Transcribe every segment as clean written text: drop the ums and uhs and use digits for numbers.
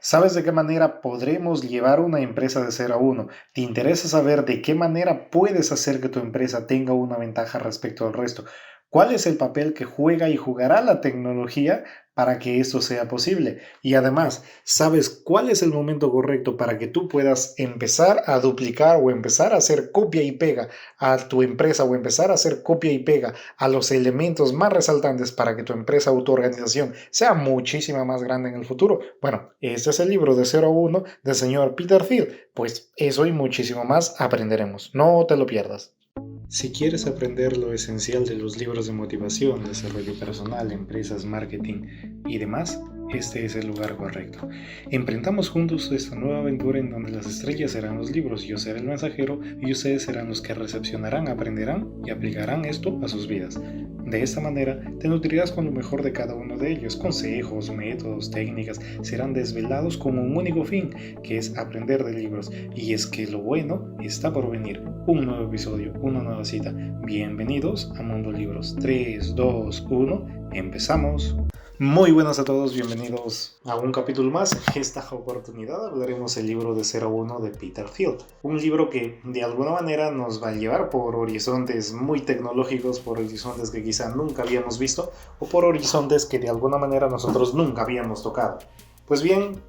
¿Sabes de qué manera podremos llevar una empresa de 0 a 1? ¿Te interesa saber de qué manera puedes hacer que tu empresa tenga una ventaja respecto al resto? ¿Cuál es el papel que juega y jugará la tecnología para que esto sea posible? Y además, ¿sabes cuál es el momento correcto para que tú puedas empezar a duplicar o empezar a hacer copia y pega a tu empresa o empezar a hacer copia y pega a los elementos más resaltantes para que tu empresa o tu organización sea muchísima más grande en el futuro? Bueno, este es el libro de 0 a 1 del señor Peter Thiel. Pues eso y muchísimo más aprenderemos. No te lo pierdas. Si quieres aprender lo esencial de los libros de motivación, desarrollo personal, empresas, marketing y demás, este es el lugar correcto. Emprendamos juntos esta nueva aventura en donde las estrellas serán los libros, yo seré el mensajero y ustedes serán los que recepcionarán, aprenderán y aplicarán esto a sus vidas. De esta manera te nutrirás con lo mejor de cada uno de ellos. Consejos, métodos, técnicas serán desvelados con un único fin, que es aprender de libros. Y es que lo bueno está por venir. Un nuevo episodio, una nueva cita. Bienvenidos a Mundo Libros. 3, 2, 1, empezamos. Muy buenas a todos, bienvenidos a un capítulo más. En esta oportunidad hablaremos del libro de 0 a 1 de Peter Thiel. Un libro que de alguna manera nos va a llevar por horizontes muy tecnológicos, por horizontes que quizá nunca habíamos visto o por horizontes que de alguna manera nosotros nunca habíamos tocado. Pues bien,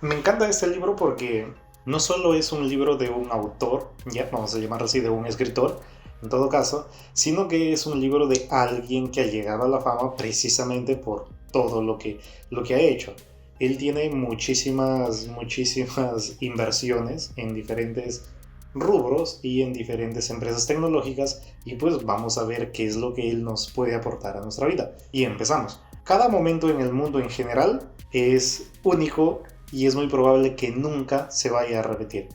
me encanta este libro porque no solo es un libro de un autor, ya vamos a llamarlo así, de un escritor, en todo caso, sino que es un libro de alguien que ha llegado a la fama precisamente por todo lo que ha hecho. Él tiene muchísimas inversiones en diferentes rubros y en diferentes empresas tecnológicas y pues vamos a ver qué es lo que él nos puede aportar a nuestra vida. Y empezamos. Cada momento en el mundo en general es único y es muy probable que nunca se vaya a repetir.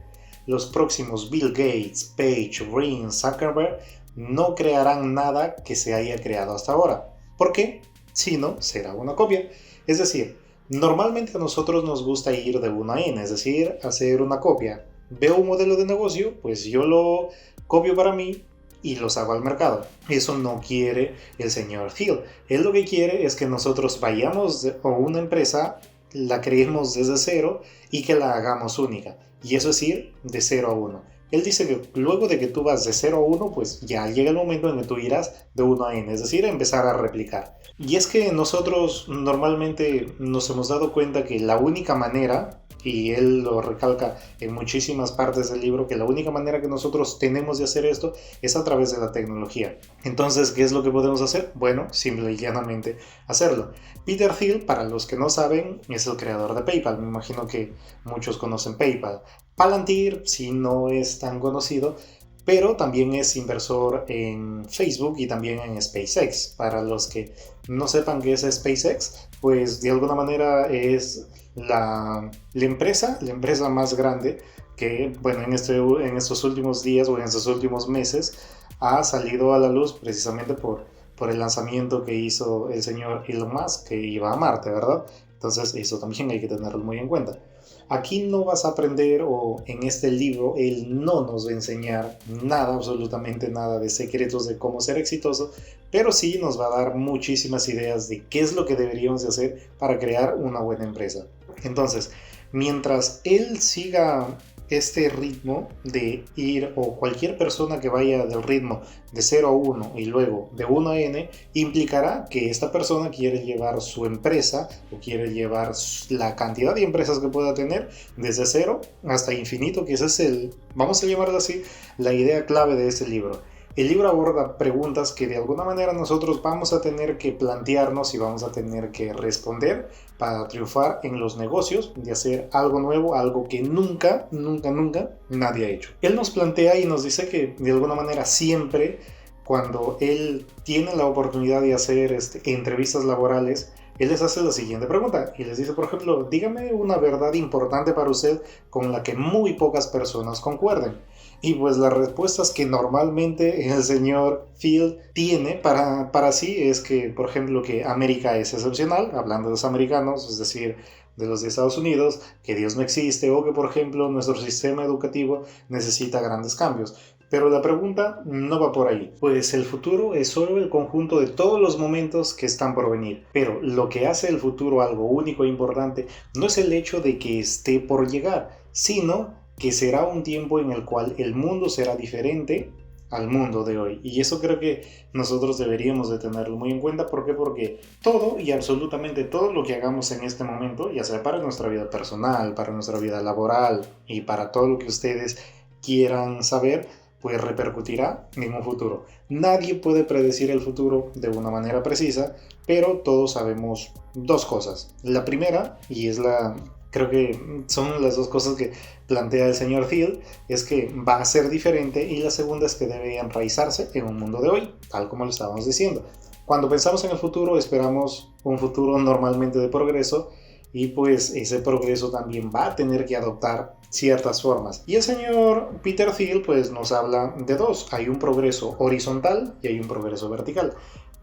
Los próximos Bill Gates, Page, Ring, Zuckerberg no crearán nada que se haya creado hasta ahora. ¿Por qué? Si no, será una copia. Es decir, normalmente a nosotros nos gusta ir de una a n, es decir, hacer una copia. Veo un modelo de negocio, pues yo lo copio para mí y los hago al mercado. Eso no quiere el señor Thiel. Él lo que quiere es que nosotros vayamos a una empresa, la creemos desde cero y que la hagamos única. Y eso es ir de 0 a 1. Él dice que luego de que tú vas de 0 a 1, pues ya llega el momento en que tú irás de 1 a n, es decir, a empezar a replicar. Y es que nosotros normalmente nos hemos dado cuenta que la única manera, y él lo recalca en muchísimas partes del libro, que la única manera que nosotros tenemos de hacer esto es a través de la tecnología. Entonces, ¿qué es lo que podemos hacer? Bueno, simple y llanamente hacerlo. Peter Thiel, para los que no saben, es el creador de PayPal. Me imagino que muchos conocen PayPal. Palantir, si no es tan conocido, pero también es inversor en Facebook y también en SpaceX. Para los que no sepan qué es SpaceX, pues de alguna manera es la empresa más grande que, bueno, en estos últimos días o en estos últimos meses ha salido a la luz precisamente por el lanzamiento que hizo el señor Elon Musk, que iba a Marte, ¿verdad? Entonces eso también hay que tenerlo muy en cuenta. Aquí no vas a aprender, o en este libro él no nos va a enseñar nada, absolutamente nada de secretos de cómo ser exitoso, pero sí nos va a dar muchísimas ideas de qué es lo que deberíamos de hacer para crear una buena empresa. Entonces, mientras él siga este ritmo de ir, o cualquier persona que vaya del ritmo de 0 a 1 y luego de 1 a n, implicará que esta persona quiere llevar su empresa o quiere llevar la cantidad de empresas que pueda tener desde 0 hasta infinito, que ese es vamos a llamarlo así, la idea clave de este libro. El libro aborda preguntas que de alguna manera nosotros vamos a tener que plantearnos y vamos a tener que responder para triunfar en los negocios, de hacer algo nuevo, algo que nunca nadie ha hecho. Él nos plantea y nos dice que de alguna manera siempre, cuando él tiene la oportunidad de hacer entrevistas laborales, él les hace la siguiente pregunta y les dice, por ejemplo, dígame una verdad importante para usted con la que muy pocas personas concuerden. Y pues las respuestas que normalmente el señor Thiel tiene para sí es que, por ejemplo, que América es excepcional, hablando de los americanos, es decir, de los de Estados Unidos, que Dios no existe, o que, por ejemplo, nuestro sistema educativo necesita grandes cambios. Pero la pregunta no va por ahí, pues el futuro es solo el conjunto de todos los momentos que están por venir. Pero lo que hace el futuro algo único e importante no es el hecho de que esté por llegar, sino que será un tiempo en el cual el mundo será diferente al mundo de hoy. Y eso creo que nosotros deberíamos de tenerlo muy en cuenta. ¿Por qué? Porque todo y absolutamente todo lo que hagamos en este momento, ya sea para nuestra vida personal, para nuestra vida laboral y para todo lo que ustedes quieran saber, pues repercutirá en un futuro. Nadie puede predecir el futuro de una manera precisa, pero todos sabemos dos cosas. La primera, y es la creo que son las dos cosas que plantea el señor Thiel, es que va a ser diferente, y la segunda es que debe enraizarse en un mundo de hoy, tal como lo estábamos diciendo. Cuando pensamos en el futuro, esperamos un futuro normalmente de progreso, y pues ese progreso también va a tener que adoptar ciertas formas. Y el señor Peter Thiel pues nos habla de dos: hay un progreso horizontal y hay un progreso vertical.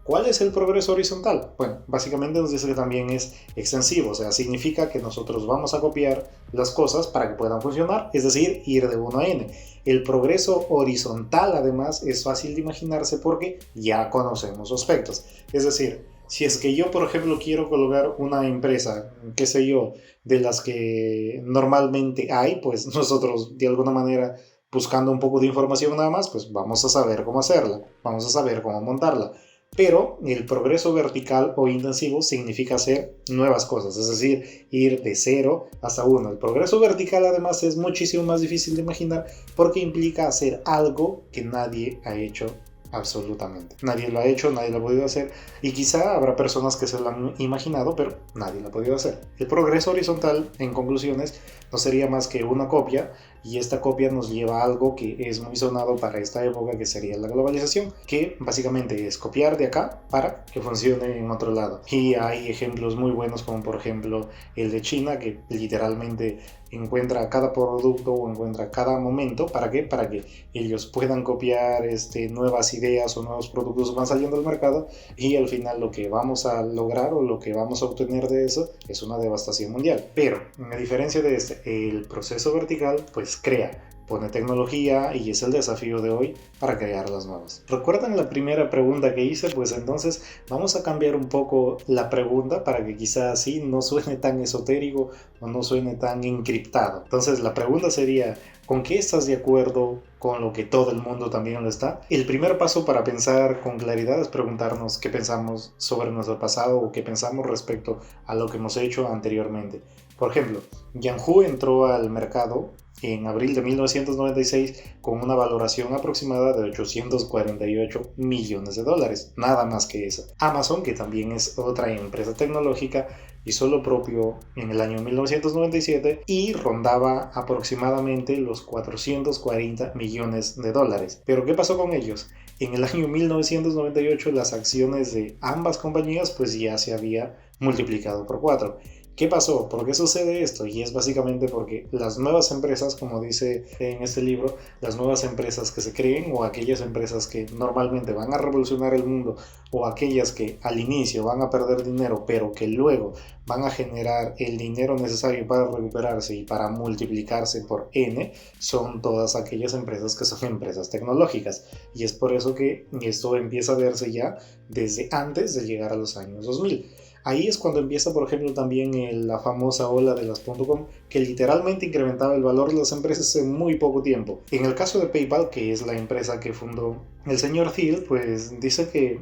¿Cuál es el progreso horizontal? Bueno, básicamente nos dice que también es extensivo, o sea, significa que nosotros vamos a copiar las cosas para que puedan funcionar, es decir, ir de 1 a n. El progreso horizontal, además, es fácil de imaginarse porque ya conocemos aspectos. Es decir, si es que yo, por ejemplo, quiero colocar una empresa, qué sé yo, de las que normalmente hay, pues nosotros de alguna manera, buscando un poco de información nada más, pues vamos a saber cómo hacerla, vamos a saber cómo montarla. Pero el progreso vertical o intensivo significa hacer nuevas cosas, es decir, ir de 0 hasta 1. El progreso vertical además es muchísimo más difícil de imaginar porque implica hacer algo que nadie ha hecho absolutamente. Nadie lo ha hecho, nadie lo ha podido hacer, y quizá habrá personas que se lo han imaginado, pero nadie lo ha podido hacer. El progreso horizontal, en conclusiones, no sería más que una copia, y esta copia nos lleva a algo que es muy sonado para esta época, que sería la globalización, que básicamente es copiar de acá para que funcione en otro lado. Y hay ejemplos muy buenos, como por ejemplo el de China, que literalmente encuentra cada producto o encuentra cada momento. ¿Para qué? Para que ellos puedan copiar nuevas ideas o nuevos productos que van saliendo al mercado, y al final lo que vamos a lograr o lo que vamos a obtener de eso es una devastación mundial. Pero a diferencia de el proceso vertical pues crea, pone tecnología, y es el desafío de hoy para crear las nuevas. ¿Recuerdan la primera pregunta que hice? Pues entonces vamos a cambiar un poco la pregunta para que quizás así no suene tan esotérico o no suene tan encriptado. Entonces la pregunta sería: ¿con qué estás de acuerdo con lo que todo el mundo también lo está? El primer paso para pensar con claridad es preguntarnos qué pensamos sobre nuestro pasado o qué pensamos respecto a lo que hemos hecho anteriormente. Por ejemplo, Yahoo entró al mercado en abril de 1996 con una valoración aproximada de 848 millones de dólares, nada más que eso. Amazon, que también es otra empresa tecnológica, hizo lo propio en el año 1997 y rondaba aproximadamente los 440 millones de dólares. ¿Pero qué pasó con ellos? En el año 1998 las acciones de ambas compañías pues ya se había multiplicado por 4. ¿Qué pasó? ¿Por qué sucede esto? Y es básicamente porque las nuevas empresas, como dice en este libro, las nuevas empresas que se creen, o aquellas empresas que normalmente van a revolucionar el mundo, o aquellas que al inicio van a perder dinero, pero que luego van a generar el dinero necesario para recuperarse y para multiplicarse por N, son todas aquellas empresas que son empresas tecnológicas. Y es por eso que esto empieza a verse ya desde antes de llegar a los años 2000. Ahí es cuando empieza, por ejemplo, también la famosa ola de las .com, que literalmente incrementaba el valor de las empresas en muy poco tiempo. En el caso de PayPal, que es la empresa que fundó el señor Thiel, pues dice que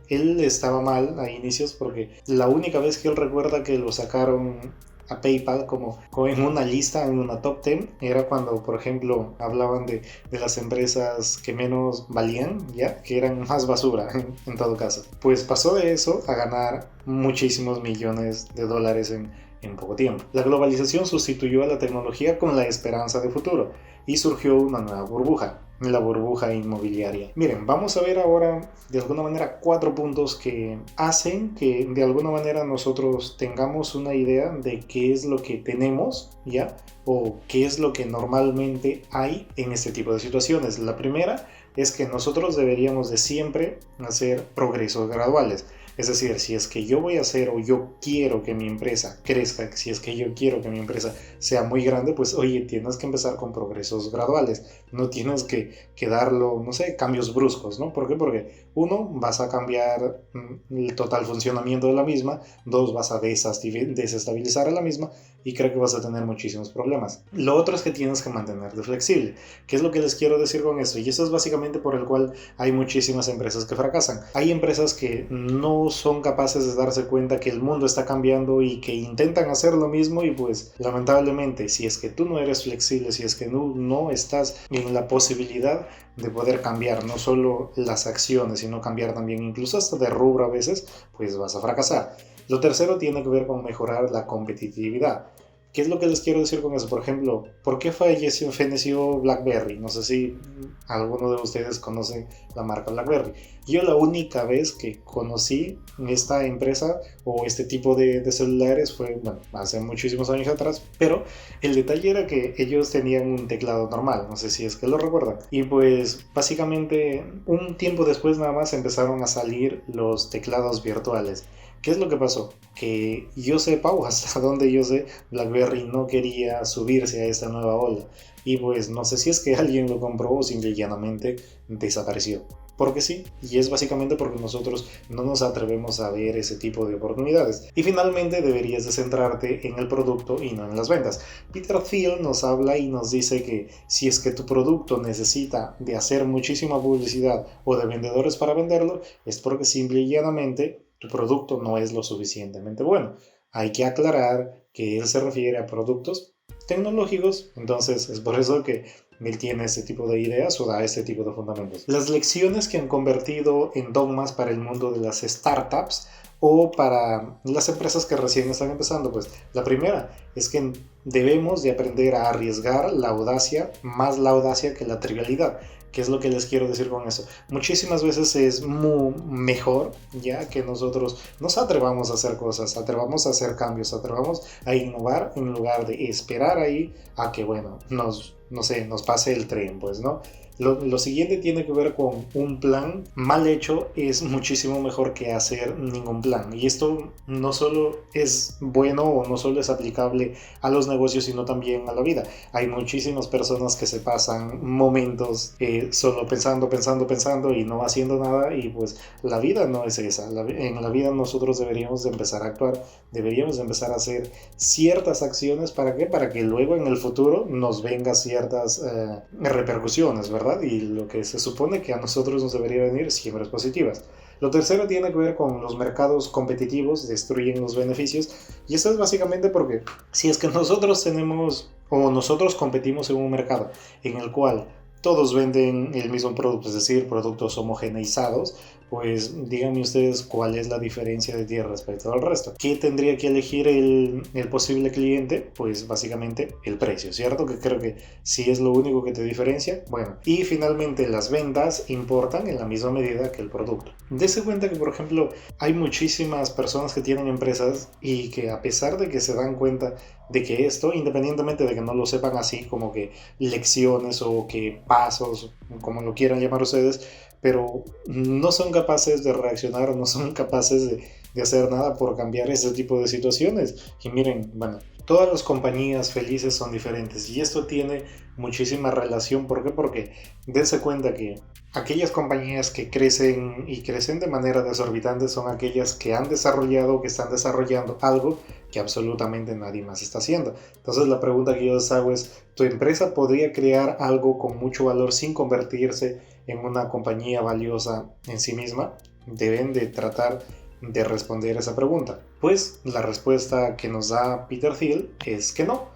él estaba mal a inicios porque la única vez que él recuerda que lo sacaron a PayPal como en una lista, en una top 10, era cuando, por ejemplo, hablaban de las empresas que menos valían, ya que eran más basura en todo caso. Pues pasó de eso a ganar muchísimos millones de dólares en poco tiempo. La globalización sustituyó a la tecnología con la esperanza de futuro, y surgió una nueva burbuja, la burbuja inmobiliaria. Miren, vamos a ver ahora de alguna manera 4 puntos que hacen que de alguna manera nosotros tengamos una idea de qué es lo que tenemos, ¿ya? O qué es lo que normalmente hay en este tipo de situaciones. La primera es que nosotros deberíamos de siempre hacer progresos graduales. Es decir, si es que yo voy a hacer o yo quiero que mi empresa crezca, si es que yo quiero que mi empresa sea muy grande, pues oye, tienes que empezar con progresos graduales. No tienes que darlo, no sé, cambios bruscos, ¿no? ¿Por qué? Porque uno, vas a cambiar el total funcionamiento de la misma, dos, vas a desestabilizar a la misma y creo que vas a tener muchísimos problemas. Lo otro es que tienes que mantenerte flexible. ¿Qué es lo que les quiero decir con esto? Y eso es básicamente por el cual hay muchísimas empresas que fracasan. Hay empresas que no son capaces de darse cuenta que el mundo está cambiando y que intentan hacer lo mismo y pues lamentablemente si es que tú no eres flexible, si es que no estás en la posibilidad de poder cambiar no solo las acciones, sino cambiar también incluso hasta de rubro a veces, pues vas a fracasar. Lo tercero tiene que ver con mejorar la competitividad. ¿Qué es lo que les quiero decir con eso? Por ejemplo, ¿por qué feneció BlackBerry? No sé si alguno de ustedes conoce la marca BlackBerry. Yo la única vez que conocí esta empresa o este tipo de celulares fue, bueno, hace muchísimos años atrás, pero el detalle era que ellos tenían un teclado normal, no sé si es que lo recuerdan. Y pues básicamente un tiempo después nada más empezaron a salir los teclados virtuales. ¿Qué es lo que pasó? Que yo sepa, o hasta donde yo sé, BlackBerry no quería subirse a esta nueva ola. Y pues no sé si es que alguien lo compró o simple y llanamente desapareció. Porque sí, y es básicamente porque nosotros no nos atrevemos a ver ese tipo de oportunidades. Y finalmente deberías de centrarte en el producto y no en las ventas. Peter Thiel nos habla y nos dice que si es que tu producto necesita de hacer muchísima publicidad o de vendedores para venderlo, es porque simple y llanamente tu producto no es lo suficientemente bueno. Hay que aclarar que él se refiere a productos tecnológicos, entonces es por eso que él tiene este tipo de ideas o da este tipo de fundamentos. Las lecciones que han convertido en dogmas para el mundo de las startups o para las empresas que recién están empezando, pues la primera es que debemos de aprender a arriesgar la audacia, más la audacia que la trivialidad. ¿Qué es lo que les quiero decir con eso? Muchísimas veces es muy mejor ya que nosotros nos atrevamos a hacer cosas, atrevamos a hacer cambios, atrevamos a innovar en lugar de esperar ahí a que, bueno, nos pase el tren, pues, ¿no? Lo siguiente tiene que ver con un plan mal hecho es muchísimo mejor que hacer ningún plan. Y esto no solo es bueno o no solo es aplicable a los negocios, sino también a la vida. Hay muchísimas personas que se pasan momentos solo pensando y no haciendo nada y pues la vida no es esa. En la vida nosotros deberíamos de empezar a actuar, deberíamos de empezar a hacer ciertas acciones. ¿Para qué? Para que luego en el futuro nos vengan ciertas repercusiones, ¿verdad? Y lo que se supone que a nosotros nos debería venir siempre es positivas. Lo tercero tiene que ver con los mercados competitivos, destruyen los beneficios, y esto es básicamente porque si es que nosotros tenemos o nosotros competimos en un mercado en el cual todos venden el mismo producto, es decir, productos homogeneizados, pues díganme ustedes cuál es la diferencia de ti respecto al resto. ¿Qué tendría que elegir el posible cliente? Pues básicamente el precio, ¿cierto? Que creo que si es lo único que te diferencia. Bueno, y finalmente las ventas importan en la misma medida que el producto. Dese cuenta que, por ejemplo, hay muchísimas personas que tienen empresas y que a pesar de que se dan cuenta de que esto, independientemente de que no lo sepan así como que lecciones o que pasos, como lo quieran llamar ustedes, pero no son capaces de reaccionar, no son capaces de hacer nada por cambiar ese tipo de situaciones. Y miren, bueno, todas las compañías felices son diferentes y esto tiene muchísima relación. ¿Por qué? Porque dense cuenta que aquellas compañías que crecen y crecen de manera desorbitante son aquellas que han desarrollado, que están desarrollando algo que absolutamente nadie más está haciendo. Entonces la pregunta que yo les hago es, ¿tu empresa podría crear algo con mucho valor sin convertirse en una compañía valiosa en sí misma? Deben de tratar de responder esa pregunta. Pues la respuesta que nos da Peter Thiel es que no.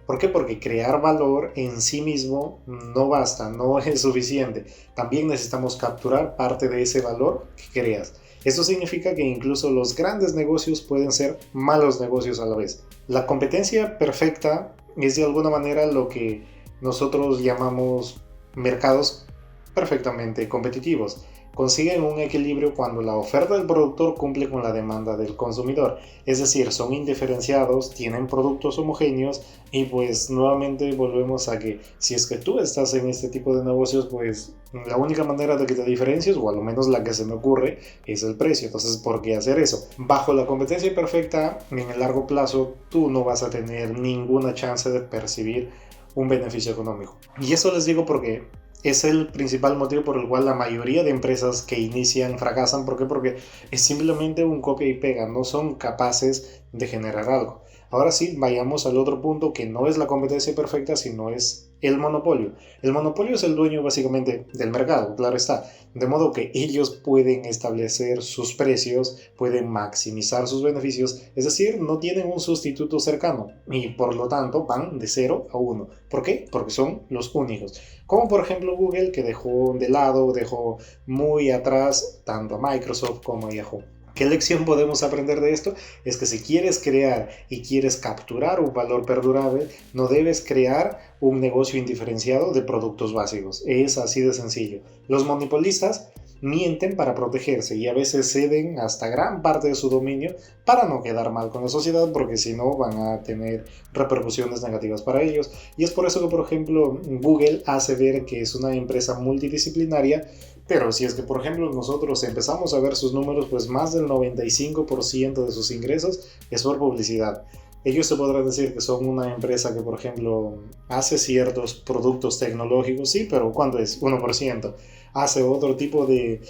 ¿Por qué? Porque crear valor en sí mismo no basta, no es suficiente. También necesitamos capturar parte de ese valor que creas. Esto significa que incluso los grandes negocios pueden ser malos negocios a la vez. La competencia perfecta es de alguna manera lo que nosotros llamamos mercados perfectamente competitivos. consiguen un equilibrio cuando la oferta del productor cumple con la demanda del consumidor. Es decir, son indiferenciados, tienen productos homogéneos y pues nuevamente volvemos a que si es que tú estás en este tipo de negocios, pues la única manera de que te diferencies, o al menos la que se me ocurre, es el precio. Entonces, ¿por qué hacer eso? Bajo la competencia perfecta, en el largo plazo, tú no vas a tener ninguna chance de percibir un beneficio económico. Y eso les digo porque es el principal motivo por el cual la mayoría de empresas que inician fracasan. ¿Por qué? Porque es simplemente un copia y pega, no son capaces de generar algo. Ahora sí, vayamos al otro punto que no es la competencia perfecta, sino es el monopolio. El monopolio es el dueño básicamente del mercado, claro está. De modo que ellos pueden establecer sus precios, pueden maximizar sus beneficios, es decir, no tienen un sustituto cercano y por lo tanto van de 0 a 1. ¿Por qué? Porque son los únicos. Como por ejemplo Google, que dejó de lado, dejó muy atrás tanto a Microsoft como a Yahoo. ¿Qué lección podemos aprender de esto? Es que si quieres crear y quieres capturar un valor perdurable, no debes crear un negocio indiferenciado de productos básicos. Es así de sencillo. Los monopolistas mienten para protegerse y a veces ceden hasta gran parte de su dominio para no quedar mal con la sociedad, porque si no van a tener repercusiones negativas para ellos. Y es por eso que, por ejemplo, Google hace ver que es una empresa multidisciplinaria. Pero si es que, por ejemplo, nosotros empezamos a ver sus números, pues más del 95% de sus ingresos es por publicidad. Ellos se podrán decir que son una empresa que, por ejemplo, hace ciertos productos tecnológicos, sí, pero ¿cuánto es? 1%. Hace otro tipo de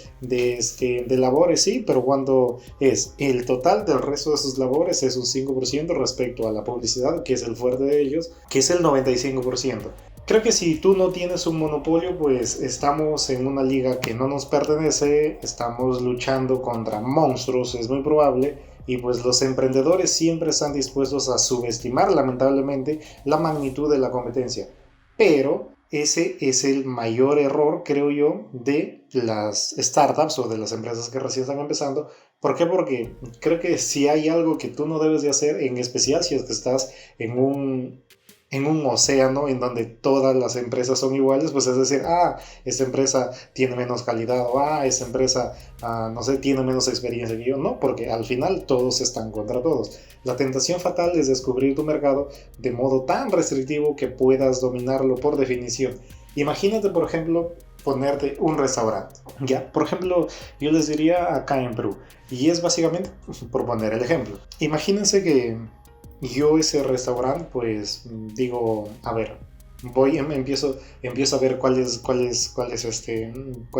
labores, sí, pero ¿cuánto es? El total del resto de sus labores es un 5% respecto a la publicidad, que es el fuerte de ellos, que es el 95%. Creo que si tú no tienes un monopolio, pues estamos en una liga que no nos pertenece, estamos luchando contra monstruos, es muy probable, y pues los emprendedores siempre están dispuestos a subestimar lamentablemente la magnitud de la competencia. Pero ese es el mayor error, creo yo, de las startups o de las empresas que recién están empezando. ¿Por qué? Porque creo que si hay algo que tú no debes de hacer, en especial si es que estás en un océano en donde todas las empresas son iguales, pues es decir, esta empresa tiene menos calidad o esta empresa, no sé, tiene menos experiencia que yo. No, porque al final todos están contra todos. La tentación fatal es descubrir tu mercado de modo tan restrictivo que puedas dominarlo por definición. Imagínate, por ejemplo, ponerte un restaurante. Ya, por ejemplo, yo les diría acá en Perú, y es básicamente por poner el ejemplo. Imagínense que yo ese restaurante, pues digo, a ver, empiezo a ver cuál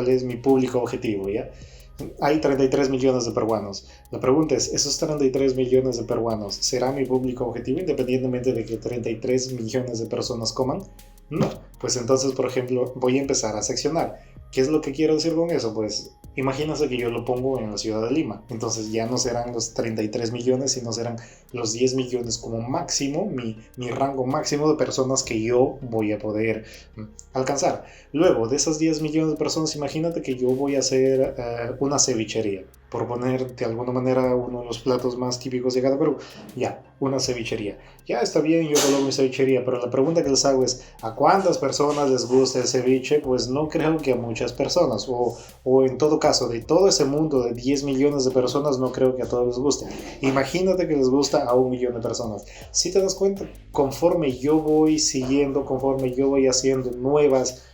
es mi público objetivo, ¿ya? Hay 33 millones de peruanos. La pregunta es, ¿esos 33 millones de peruanos será mi público objetivo independientemente de que 33 millones de personas coman? No. Pues entonces, por ejemplo, voy a empezar a seccionar. ¿Qué es lo que quiero decir con eso? Pues imagínate que yo lo pongo en la ciudad de Lima. Entonces ya no serán los 33 millones, sino serán los 10 millones como máximo, mi rango máximo de personas que yo voy a poder alcanzar. Luego, de esas 10 millones de personas, imagínate que yo voy a hacer una cevichería. Por poner de alguna manera uno de los platos más típicos de cada Perú. Ya, una cevichería. Ya está bien, yo coloco mi cevichería, pero la pregunta que les hago es, ¿a cuántas personas les gusta el ceviche? Pues no creo que a muchas personas, o en todo caso, de todo ese mundo de 10 millones de personas, no creo que a todos les guste. Imagínate que les gusta a 1 millón de personas. Si te das cuenta, conforme yo voy siguiendo, conforme yo voy haciendo nuevas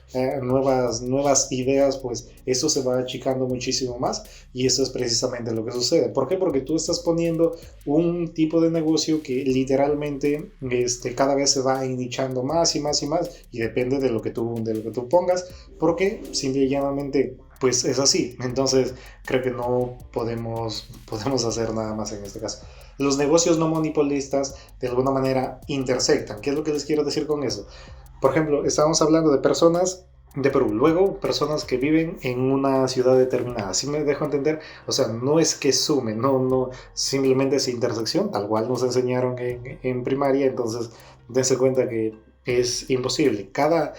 ideas, pues eso se va achicando muchísimo más, y eso es precisamente lo que sucede. ¿Por qué? Porque tú estás poniendo un tipo de negocio que literalmente cada vez se va nichando más y más y más, y depende de lo que tú pongas, porque simple y llanamente pues es así. Entonces creo que no podemos hacer nada más en este caso. Los negocios no monopolistas de alguna manera intersectan. ¿Qué es lo que les quiero decir con eso? Por ejemplo, estábamos hablando de personas de Perú, luego personas que viven en una ciudad determinada. ¿Sí me dejo entender? O sea, no es que sume, no, simplemente es intersección, tal cual nos enseñaron en primaria. Entonces dense cuenta que es imposible. Cada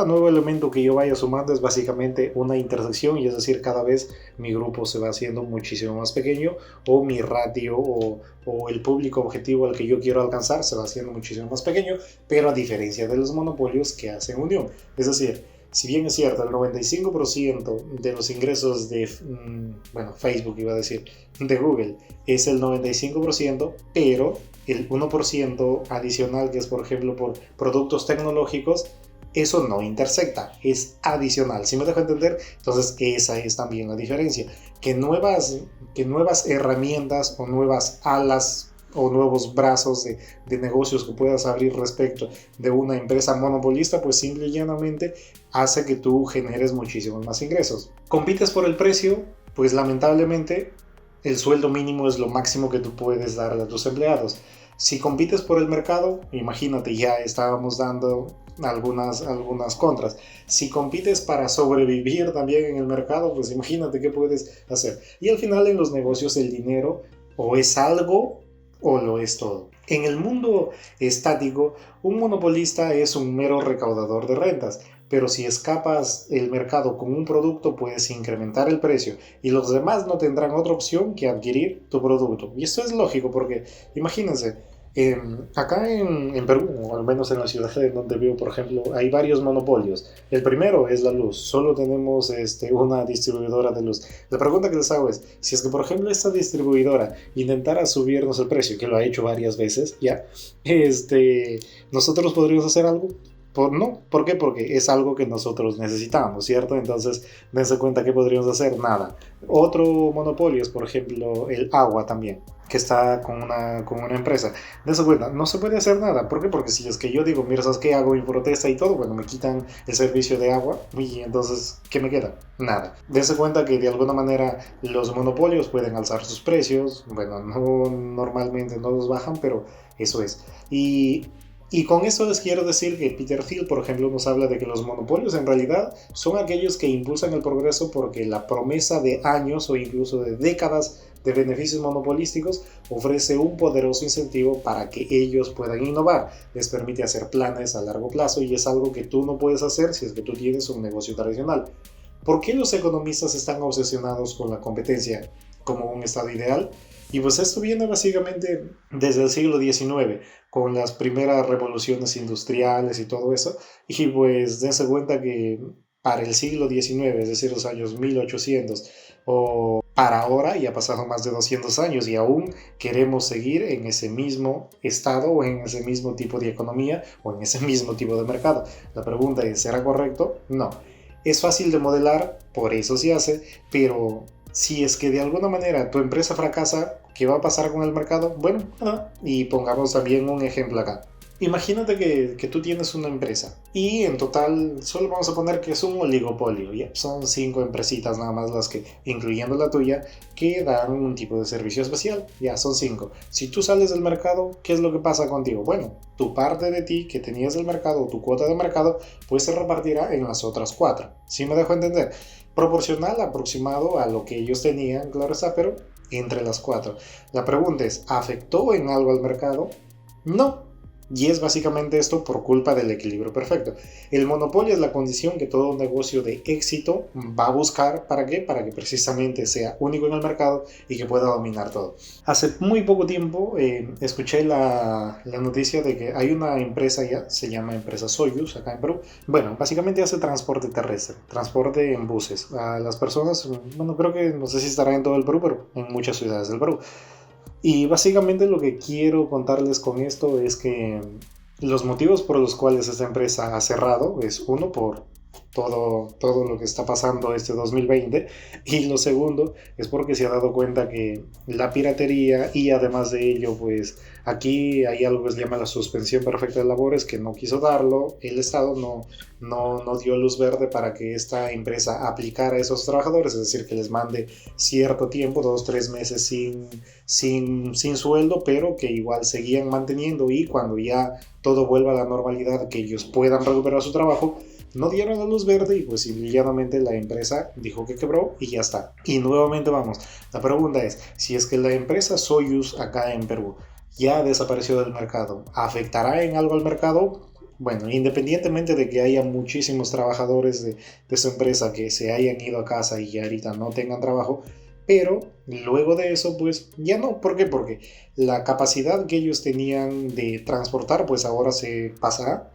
nuevo elemento que yo vaya sumando es básicamente una intersección, y es decir, cada vez mi grupo se va haciendo muchísimo más pequeño, o mi ratio o el público objetivo al que yo quiero alcanzar se va haciendo muchísimo más pequeño, pero a diferencia de los monopolios que hacen unión. Es decir, si bien es cierto, el 95% de los ingresos de, Facebook iba a decir, de Google es el 95%, pero el 1% adicional, que es por ejemplo por productos tecnológicos, eso no intersecta, es adicional. ¿Sí me dejo entender? Entonces esa es también la diferencia. Que nuevas herramientas o nuevas alas o nuevos brazos de negocios que puedas abrir respecto de una empresa monopolista, pues simple y llanamente hace que tú generes muchísimos más ingresos. ¿Compites por el precio? Pues lamentablemente el sueldo mínimo es lo máximo que tú puedes darle a tus empleados. Si compites por el mercado, imagínate, ya estábamos dando algunas contras. Si compites para sobrevivir también en el mercado, pues imagínate qué puedes hacer. Y al final en los negocios el dinero o es algo o lo es todo. En el mundo estático, un monopolista es un mero recaudador de rentas, pero si escapas el mercado con un producto puedes incrementar el precio y los demás no tendrán otra opción que adquirir tu producto. Y esto es lógico porque imagínense, acá en Perú, o al menos en la ciudad en donde vivo, por ejemplo, hay varios monopolios. El primero es la luz, solo tenemos una distribuidora de luz. La pregunta que les hago es, si es que por ejemplo esta distribuidora intentara subirnos el precio, que lo ha hecho varias veces, ya, nosotros podríamos hacer algo. No, ¿por qué? Porque es algo que nosotros necesitamos, ¿cierto? Entonces, dense cuenta que podríamos hacer nada. Otro monopolio es, por ejemplo, el agua también, que está con una empresa. Dense cuenta, no se puede hacer nada. ¿Por qué? Porque si es que yo digo, mira, ¿sabes qué? Hago mi protesta y todo, bueno, me quitan el servicio de agua y entonces, ¿qué me queda? Nada. Dense cuenta que de alguna manera los monopolios pueden alzar sus precios. Bueno, no, normalmente no los bajan, pero eso es. Y con esto les quiero decir que Peter Thiel, por ejemplo, nos habla de que los monopolios en realidad son aquellos que impulsan el progreso porque la promesa de años o incluso de décadas de beneficios monopolísticos ofrece un poderoso incentivo para que ellos puedan innovar. Les permite hacer planes a largo plazo y es algo que tú no puedes hacer si es que tú tienes un negocio tradicional. ¿Por qué los economistas están obsesionados con la competencia como un estado ideal? Y pues esto viene básicamente desde el siglo XIX, con las primeras revoluciones industriales y todo eso. Y pues dense cuenta que para el siglo XIX, es decir, los años 1800, o para ahora ya ha pasado más de 200 años y aún queremos seguir en ese mismo estado o en ese mismo tipo de economía o en ese mismo tipo de mercado. La pregunta es, ¿será correcto? No. Es fácil de modelar, por eso se hace, pero si es que de alguna manera tu empresa fracasa, ¿qué va a pasar con el mercado? Bueno, nada. Y pongamos también un ejemplo acá. Imagínate que tú tienes una empresa y en total solo vamos a poner que es un oligopolio, ¿ya? Son 5 empresitas nada más las que, incluyendo la tuya, que dan un tipo de servicio especial, ya son 5. Si tú sales del mercado, ¿qué es lo que pasa contigo? Bueno, tu parte de ti que tenías del mercado, tu cuota de mercado, pues se repartirá en las otras 4. ¿Sí me dejo entender? Proporcional aproximado a lo que ellos tenían, claro está, pero entre las 4. La pregunta es, ¿afectó en algo al mercado? No. Y es básicamente esto por culpa del equilibrio perfecto. El monopolio es la condición que todo negocio de éxito va a buscar. ¿Para qué? Para que precisamente sea único en el mercado y que pueda dominar todo. Hace muy poco tiempo escuché la noticia de que hay una empresa ya, se llama empresa Soyuz, acá en Perú. Bueno, básicamente hace transporte terrestre, transporte en buses. A las personas, bueno, creo que no sé si estará en todo el Perú, pero en muchas ciudades del Perú. Y básicamente lo que quiero contarles con esto es que los motivos por los cuales esta empresa ha cerrado es uno por todo lo que está pasando este 2020 y lo segundo es porque se ha dado cuenta que la piratería y además de ello pues aquí hay algo que se llama la suspensión perfecta de labores que no quiso darlo, el Estado no dio luz verde para que esta empresa aplicara a esos trabajadores, es decir, que les mande cierto tiempo, 2 o 3 meses sin sueldo, pero que igual seguían manteniendo y cuando ya todo vuelva a la normalidad, que ellos puedan recuperar su trabajo, no dieron la luz verde y pues simplemente la empresa dijo que quebró y ya está. Y nuevamente vamos, la pregunta es, si es que la empresa Soyuz acá en Perú ya desapareció del mercado, ¿afectará en algo al mercado? Bueno, independientemente de que haya muchísimos trabajadores de su empresa que se hayan ido a casa y ahorita no tengan trabajo, pero luego de eso pues ya no. ¿Por qué? Porque la capacidad que ellos tenían de transportar pues ahora se pasará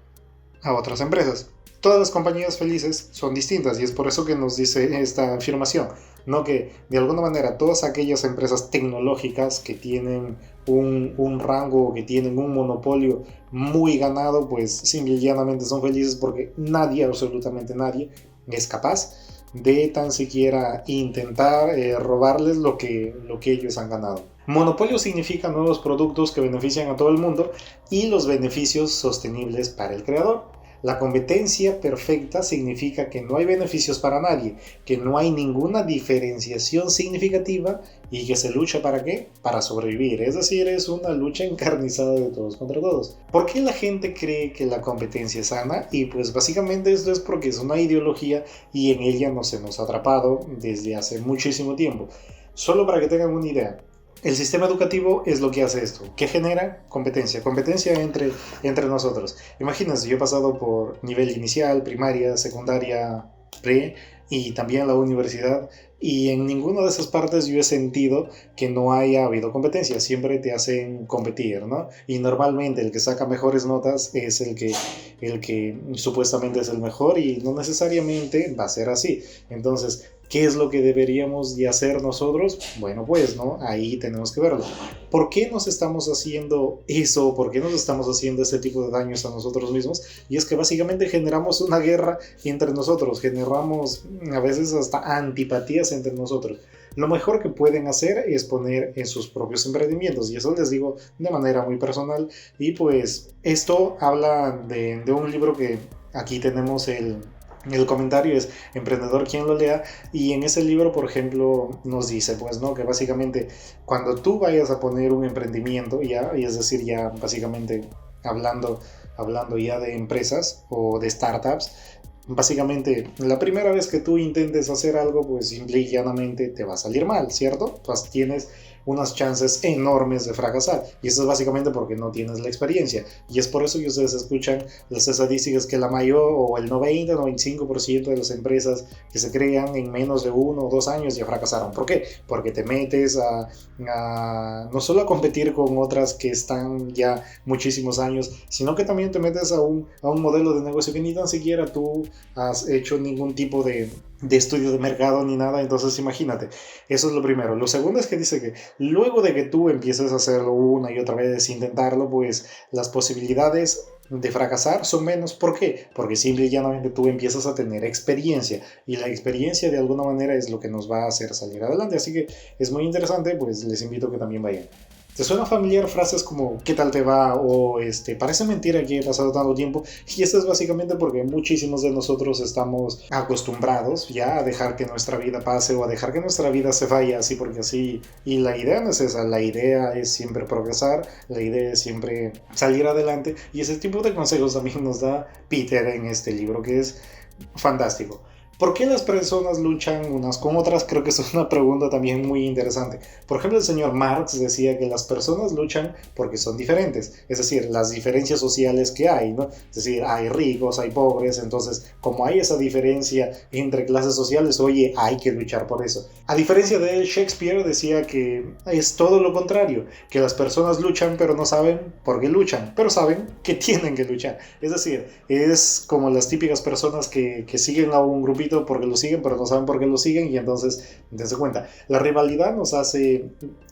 a otras empresas. Todas las compañías felices son distintas y es por eso que nos dice esta afirmación, ¿no? Que de alguna manera todas aquellas empresas tecnológicas que tienen un rango, que tienen un monopolio muy ganado, pues simple y llanamente son felices porque nadie, absolutamente nadie, es capaz de tan siquiera intentar robarles lo que ellos han ganado. Monopolio significa nuevos productos que benefician a todo el mundo y los beneficios sostenibles para el creador. La competencia perfecta significa que no hay beneficios para nadie, que no hay ninguna diferenciación significativa y que se lucha ¿para qué? Para sobrevivir. Es decir, es una lucha encarnizada de todos contra todos. ¿Por qué la gente cree que la competencia es sana? Y pues básicamente esto es porque es una ideología y en ella nos hemos atrapado desde hace muchísimo tiempo. Solo para que tengan una idea. El sistema educativo es lo que hace esto, que genera competencia, competencia entre nosotros. Imagínense, yo he pasado por nivel inicial, primaria, secundaria, pre y también la universidad y en ninguna de esas partes yo he sentido que no haya habido competencia, siempre te hacen competir, ¿no? Y normalmente el que saca mejores notas es el que supuestamente es el mejor y no necesariamente va a ser así. Entonces, ¿qué es lo que deberíamos de hacer nosotros? Bueno, pues, ¿no? Ahí tenemos que verlo. ¿Por qué nos estamos haciendo eso? ¿Por qué nos estamos haciendo ese tipo de daños a nosotros mismos? Y es que básicamente generamos una guerra entre nosotros, generamos a veces hasta antipatías entre nosotros. Lo mejor que pueden hacer es poner en sus propios emprendimientos y eso les digo de manera muy personal y pues esto habla de un libro que aquí tenemos el comentario es emprendedor quien lo lea y en ese libro por ejemplo nos dice pues no que básicamente cuando tú vayas a poner un emprendimiento ya y es decir ya básicamente hablando ya de empresas o de startups. Básicamente, la primera vez que tú intentes hacer algo, pues simple y llanamente te va a salir mal, ¿cierto? Pues tienes unas chances enormes de fracasar. Y eso es básicamente porque no tienes la experiencia. Y es por eso que ustedes escuchan las estadísticas que la mayor o el 90-95% de las empresas que se crean en menos de 1 o 2 años ya fracasaron. ¿Por qué? Porque te metes no solo a competir con otras que están ya muchísimos años, sino que también te metes a un modelo de negocio que ni tan siquiera tú has hecho ningún tipo de estudio de mercado ni nada, entonces imagínate, eso es lo primero. Lo segundo es que dice que luego de que tú empieces a hacerlo una y otra vez, intentarlo, pues las posibilidades de fracasar son menos. ¿Por qué? Porque simple y llanamente tú empiezas a tener experiencia y la experiencia de alguna manera es lo que nos va a hacer salir adelante, así que es muy interesante, pues les invito a que también vayan. ¿Te suena familiar frases como ¿qué tal te va? O parece mentira que he pasado tanto tiempo? Y esto es básicamente porque muchísimos de nosotros estamos acostumbrados ya a dejar que nuestra vida pase o a dejar que nuestra vida se vaya así porque así. Y la idea no es esa, la idea es siempre progresar, la idea es siempre salir adelante. Y ese tipo de consejos también nos da Peter en este libro que es fantástico. ¿Por qué las personas luchan unas con otras? Creo que es una pregunta también muy interesante. Por ejemplo, el señor Marx decía que las personas luchan porque son diferentes, es decir, las diferencias sociales que hay, ¿no? Es decir, hay ricos, hay pobres, entonces, como hay esa diferencia entre clases sociales, oye, hay que luchar por eso. A diferencia de él, Shakespeare decía que es todo lo contrario, que las personas luchan pero no saben por qué luchan, pero saben que tienen que luchar. Es decir, es como las típicas personas que siguen a un grupito porque lo siguen, pero no saben por qué lo siguen y entonces, dense cuenta, la rivalidad nos hace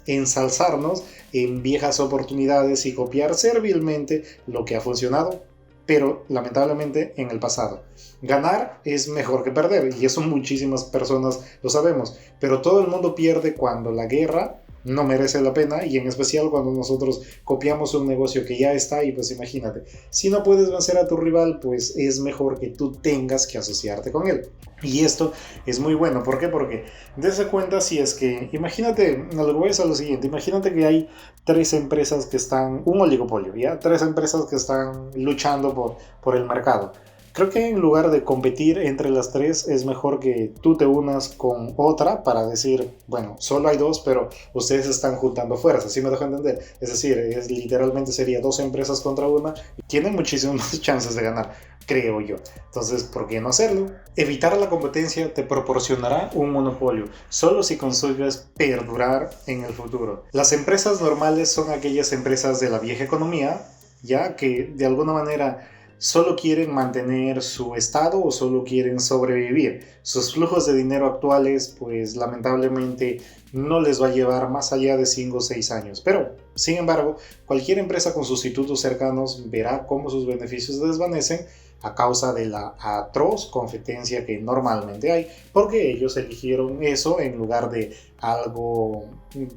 ensalzarnos en viejas oportunidades y copiar servilmente lo que ha funcionado, pero lamentablemente en el pasado. Ganar es mejor que perder y eso muchísimas personas lo sabemos, pero todo el mundo pierde cuando la guerra no merece la pena y en especial cuando nosotros copiamos un negocio que ya está y pues imagínate, si no puedes vencer a tu rival pues es mejor que tú tengas que asociarte con él y esto es muy bueno. ¿Por qué? Porque dése cuenta si es que imagínate, lo que voy a lo siguiente, imagínate que hay 3 empresas que están, un oligopolio, ¿ya? 3 empresas que están luchando por el mercado. Creo que en lugar de competir entre las 3 es mejor que tú te unas con otra para decir, bueno, solo hay 2, pero ustedes están juntando fuerzas, ¿sí me dejo entender? Es decir, literalmente sería 2 empresas contra una y tienen muchísimas más chances de ganar, creo yo. Entonces, ¿por qué no hacerlo? Evitar la competencia te proporcionará un monopolio, solo si consigues perdurar en el futuro. Las empresas normales son aquellas empresas de la vieja economía, ya que de alguna manera solo quieren mantener su estado o solo quieren sobrevivir. Sus flujos de dinero actuales, pues lamentablemente no les va a llevar más allá de 5 o 6 años. Pero, sin embargo, cualquier empresa con sustitutos cercanos verá cómo sus beneficios se desvanecen a causa de la atroz competencia que normalmente hay, porque ellos eligieron eso en lugar de algo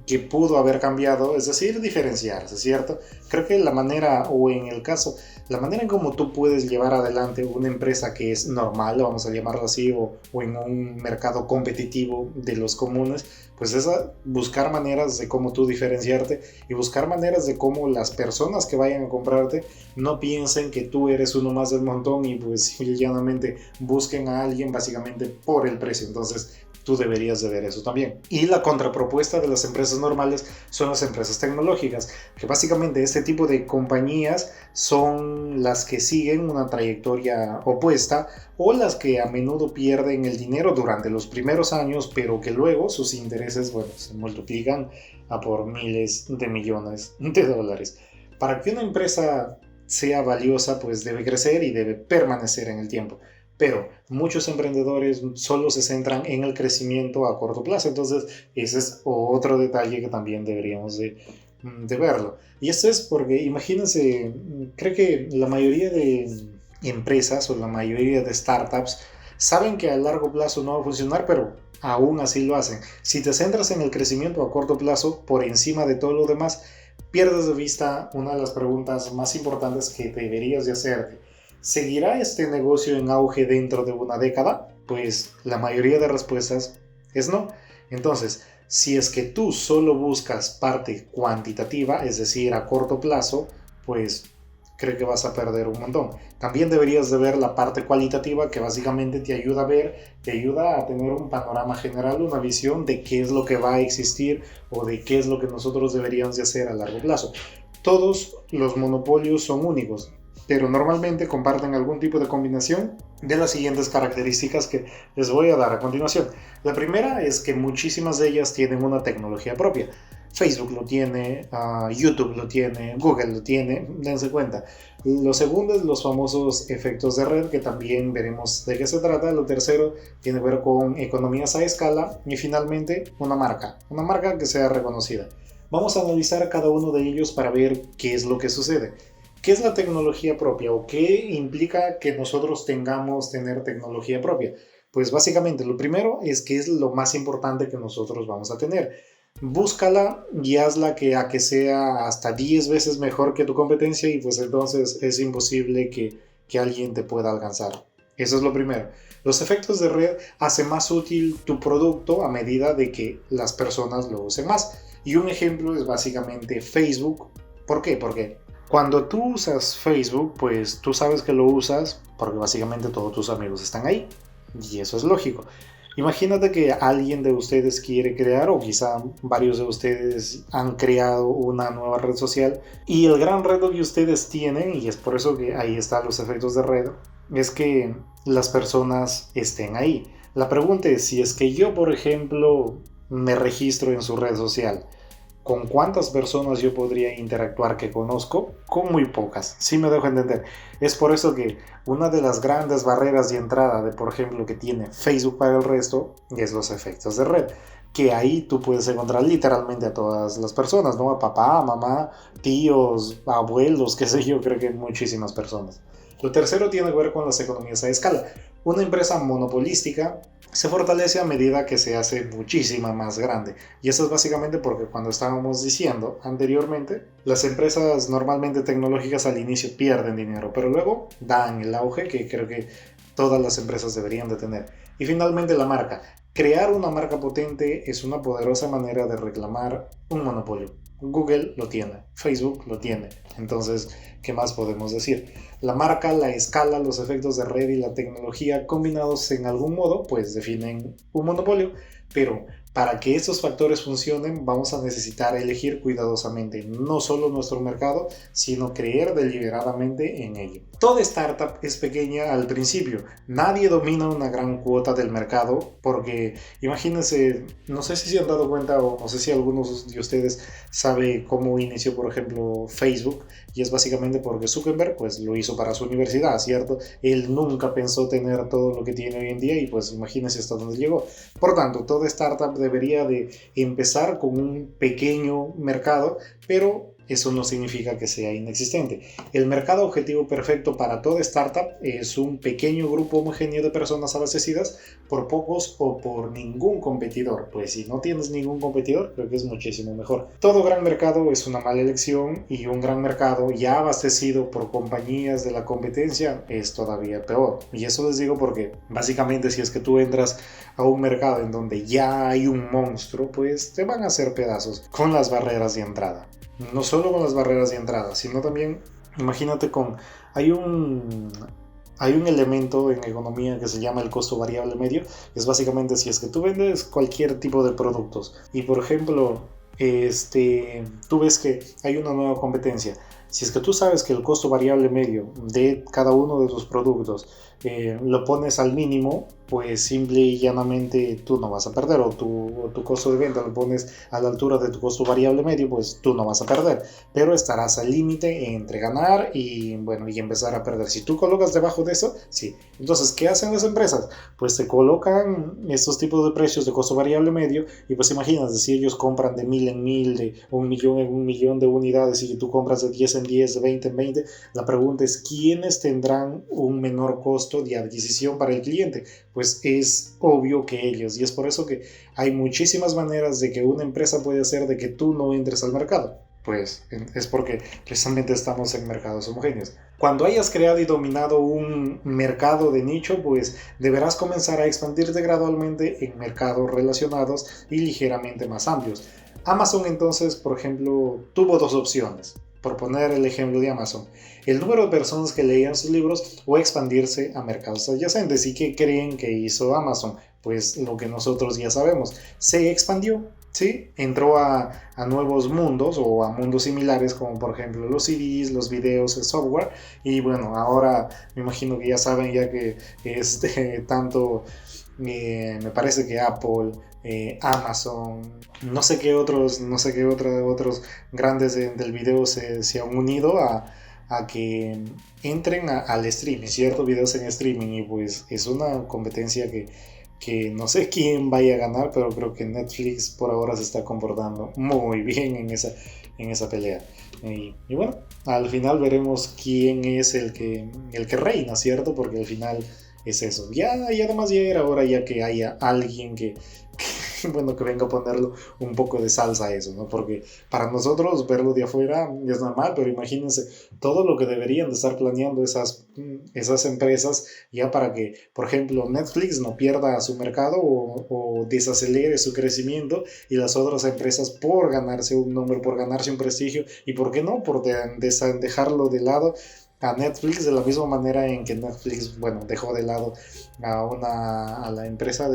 que pudo haber cambiado, es decir, diferenciarse, ¿cierto? Creo que la manera, o en el caso, la manera en cómo tú puedes llevar adelante una empresa que es normal, vamos a llamarlo así, o en un mercado competitivo de los comunes, pues es buscar maneras de cómo tú diferenciarte y buscar maneras de cómo las personas que vayan a comprarte no piensen que tú eres uno más del montón y pues llanamente busquen a alguien básicamente por el precio. Entonces tú deberías de ver eso también. Y la contrapropuesta de las empresas normales son las empresas tecnológicas, que básicamente este tipo de compañías son las que siguen una trayectoria opuesta o las que a menudo pierden el dinero durante los primeros años, pero que luego sus intereses, bueno, se multiplican a por miles de millones de dólares. Para que una empresa sea valiosa, pues debe crecer y debe permanecer en el tiempo. Pero muchos emprendedores solo se centran en el crecimiento a corto plazo. Entonces, ese es otro detalle que también deberíamos de verlo. Y esto es porque, imagínense, creo que la mayoría de empresas o la mayoría de startups saben que a largo plazo no va a funcionar, pero aún así lo hacen. Si te centras en el crecimiento a corto plazo por encima de todo lo demás, pierdes de vista una de las preguntas más importantes que deberías de hacerte. ¿Seguirá este negocio en auge dentro de una década? Pues la mayoría de respuestas es no. Entonces, si es que tú solo buscas parte cuantitativa, es decir, a corto plazo, pues creo que vas a perder un montón. También deberías de ver la parte cualitativa que básicamente te ayuda a ver, te ayuda a tener un panorama general, una visión de qué es lo que va a existir o de qué es lo que nosotros deberíamos de hacer a largo plazo. Todos los monopolios son únicos, pero normalmente comparten algún tipo de combinación de las siguientes características que les voy a dar a continuación. La primera es que muchísimas de ellas tienen una tecnología propia. Facebook lo tiene, YouTube lo tiene, Google lo tiene, dense cuenta. Lo segundo es los famosos efectos de red, que también veremos de qué se trata. Lo tercero tiene que ver con economías a escala y finalmente una marca que sea reconocida. Vamos a analizar cada uno de ellos para ver qué es lo que sucede. ¿Qué es la tecnología propia o qué implica que nosotros tengamos tener tecnología propia? Pues básicamente lo primero es que es lo más importante que nosotros vamos a tener. Búscala y hazla a que sea hasta 10 veces mejor que tu competencia y pues entonces es imposible que alguien te pueda alcanzar. Eso es lo primero. Los efectos de red hacen más útil tu producto a medida de que las personas lo usen más. Y un ejemplo es básicamente Facebook. ¿Por qué? Porque cuando tú usas Facebook, pues tú sabes que lo usas porque básicamente todos tus amigos están ahí. Y eso es lógico. Imagínate que alguien de ustedes quiere crear, o quizá varios de ustedes han creado una nueva red social, y el gran reto que ustedes tienen, y es por eso que ahí están los efectos de red, es que las personas estén ahí. La pregunta es, si es que yo, por ejemplo, me registro en su red social, ¿con cuántas personas yo podría interactuar que conozco? Con muy pocas, sí me dejo entender. Es por eso que una de las grandes barreras de entrada de, por ejemplo, que tiene Facebook para el resto, es los efectos de red. Que ahí tú puedes encontrar literalmente a todas las personas, ¿no? A papá, mamá, tíos, abuelos, qué sé yo, creo que muchísimas personas. Lo tercero tiene que ver con las economías a escala. Una empresa monopolística se fortalece a medida que se hace muchísima más grande. Y eso es básicamente porque cuando estábamos diciendo anteriormente, las empresas normalmente tecnológicas al inicio pierden dinero, pero luego dan el auge que creo que todas las empresas deberían de tener. Y finalmente la marca. Crear una marca potente es una poderosa manera de reclamar un monopolio. Google lo tiene, Facebook lo tiene. Entonces, ¿qué más podemos decir? La marca, la escala, los efectos de red y la tecnología combinados en algún modo, pues definen un monopolio, pero Para que estos factores funcionen, vamos a necesitar elegir cuidadosamente no solo nuestro mercado, sino creer deliberadamente en ello. Toda startup es pequeña al principio. Nadie domina una gran cuota del mercado porque, imagínense, no sé si se han dado cuenta o no sé si algunos de ustedes sabe cómo inició, por ejemplo, Facebook, y es básicamente porque Zuckerberg pues lo hizo para su universidad, ¿cierto? Él nunca pensó tener todo lo que tiene hoy en día y pues imagínense hasta dónde llegó. Por tanto, toda startup debería de empezar con un pequeño mercado, pero eso no significa que sea inexistente. El mercado objetivo perfecto para toda startup es un pequeño grupo homogéneo de personas abastecidas por pocos o por ningún competidor. Pues si no tienes ningún competidor, creo que es muchísimo mejor. Todo gran mercado es una mala elección y un gran mercado ya abastecido por compañías de la competencia es todavía peor. Y eso les digo porque básicamente si es que tú entras a un mercado en donde ya hay un monstruo, pues te van a hacer pedazos con las barreras de entrada. No solo con las barreras de entrada, sino también, imagínate hay un elemento en economía que se llama el costo variable medio. Es básicamente si es que tú vendes cualquier tipo de productos y por ejemplo, tú ves que hay una nueva competencia. Si es que tú sabes que el costo variable medio de cada uno de tus productos lo pones al mínimo, pues simple y llanamente tú no vas a perder, o tu costo de venta lo pones a la altura de tu costo variable medio, pues tú no vas a perder, pero estarás al límite entre ganar y bueno, y empezar a perder. Si tú colocas debajo de eso, sí. Entonces, ¿qué hacen las empresas? Pues te colocan estos tipos de precios de costo variable medio y pues imagínate, si ellos compran de 1000 en 1000, de 1.000.000 en 1.000.000 de unidades y tú compras de 10 en 10, de 20 en 20, la pregunta es, ¿quiénes tendrán un menor costo de adquisición para el cliente? Pues es obvio que ellos, y es por eso que hay muchísimas maneras de que una empresa puede hacer de que tú no entres al mercado. Pues es porque precisamente estamos en mercados homogéneos. Cuando hayas creado y dominado un mercado de nicho, pues deberás comenzar a expandirte gradualmente en mercados relacionados y ligeramente más amplios. Amazon entonces, por ejemplo, tuvo dos opciones. Por poner el ejemplo de Amazon, el número de personas que leían sus libros o expandirse a mercados adyacentes. ¿Y qué creen que hizo Amazon? Pues lo que nosotros ya sabemos, se expandió, ¿sí? Entró a nuevos mundos o a mundos similares como por ejemplo los CDs, los videos, el software. Y bueno, ahora me imagino que ya saben ya que tanto me parece que Apple, Amazon, no sé qué otros grandes del video se han unido a que entren al streaming, ciertos videos en streaming, y pues es una competencia que no sé quién vaya a ganar, pero creo que Netflix por ahora se está comportando muy bien en esa pelea. Y bueno, al final veremos quién es el que reina, ¿cierto? Porque al final es eso. Y además ya era hora ya que haya alguien bueno, que venga a ponerlo un poco de salsa a eso, ¿no? Porque para nosotros verlo de afuera es normal, pero imagínense todo lo que deberían de estar planeando esas empresas ya para que, por ejemplo, Netflix no pierda su mercado o desacelere su crecimiento y las otras empresas por ganarse un nombre, por ganarse un prestigio y, ¿por qué no?, por dejarlo de lado a Netflix, de la misma manera en que Netflix, bueno, dejó de lado a la empresa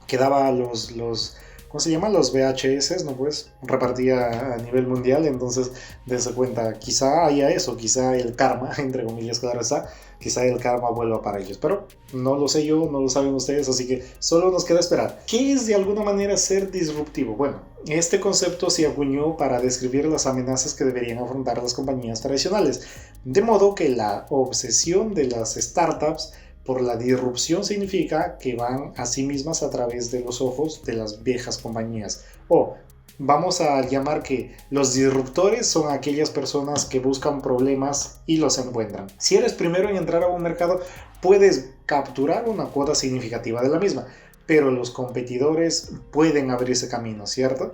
que daba ¿cómo se llama? Los VHS, ¿no? Pues repartía a nivel mundial. Entonces, desde cuenta, quizá haya eso, quizá el karma, entre comillas, claro está, quizá el karma vuelva para ellos, pero no lo sé yo, no lo saben ustedes, así que solo nos queda esperar. ¿Qué es de alguna manera ser disruptivo? Bueno, este concepto se acuñó para describir las amenazas que deberían afrontar las compañías tradicionales, de modo que la obsesión de las startups por la disrupción significa que van a sí mismas a través de los ojos de las viejas compañías. O vamos a llamar que los disruptores son aquellas personas que buscan problemas y los encuentran. Si eres primero en entrar a un mercado, puedes capturar una cuota significativa de la misma, pero los competidores pueden abrirse camino, ¿cierto?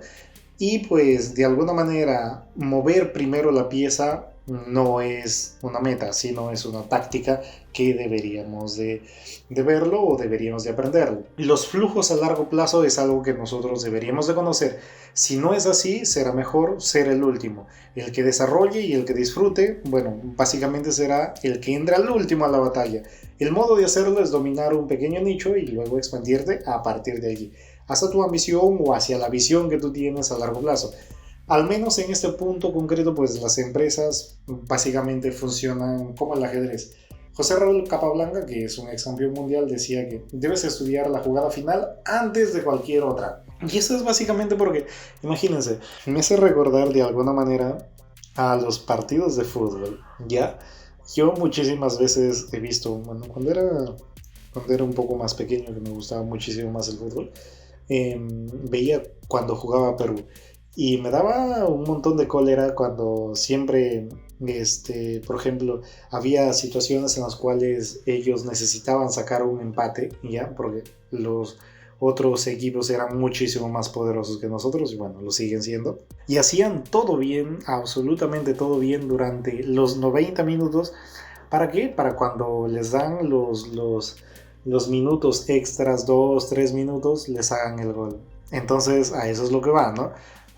Y pues de alguna manera mover primero la pieza no es una meta, sino es una táctica que deberíamos de verlo o deberíamos de aprenderlo. Los flujos a largo plazo es algo que nosotros deberíamos de conocer. Si no es así, será mejor ser el último. El que desarrolle y el que disfrute, bueno, básicamente será el que entra al último a la batalla. El modo de hacerlo es dominar un pequeño nicho y luego expandirte a partir de allí. hasta tu ambición o hacia la visión que tú tienes a largo plazo. Al menos en este punto concreto, pues las empresas básicamente funcionan como el ajedrez. José Raúl Capablanca, que es un ex campeón mundial, decía que debes estudiar la jugada final antes de cualquier otra. Y eso es básicamente porque, imagínense, me hace recordar de alguna manera a los partidos de fútbol, ¿ya? Yo muchísimas veces he visto, bueno, cuando era un poco más pequeño, que me gustaba muchísimo más el fútbol, veía cuando jugaba Perú. Y me daba un montón de cólera cuando siempre, por ejemplo, había situaciones en las cuales ellos necesitaban sacar un empate, ¿ya? Porque los otros equipos eran muchísimo más poderosos que nosotros y bueno, lo siguen siendo. Y hacían todo bien, absolutamente todo bien durante los 90 minutos. ¿Para qué? Para cuando les dan los minutos extras, 2 3 minutos, les hagan el gol. Entonces a eso es lo que va, ¿no?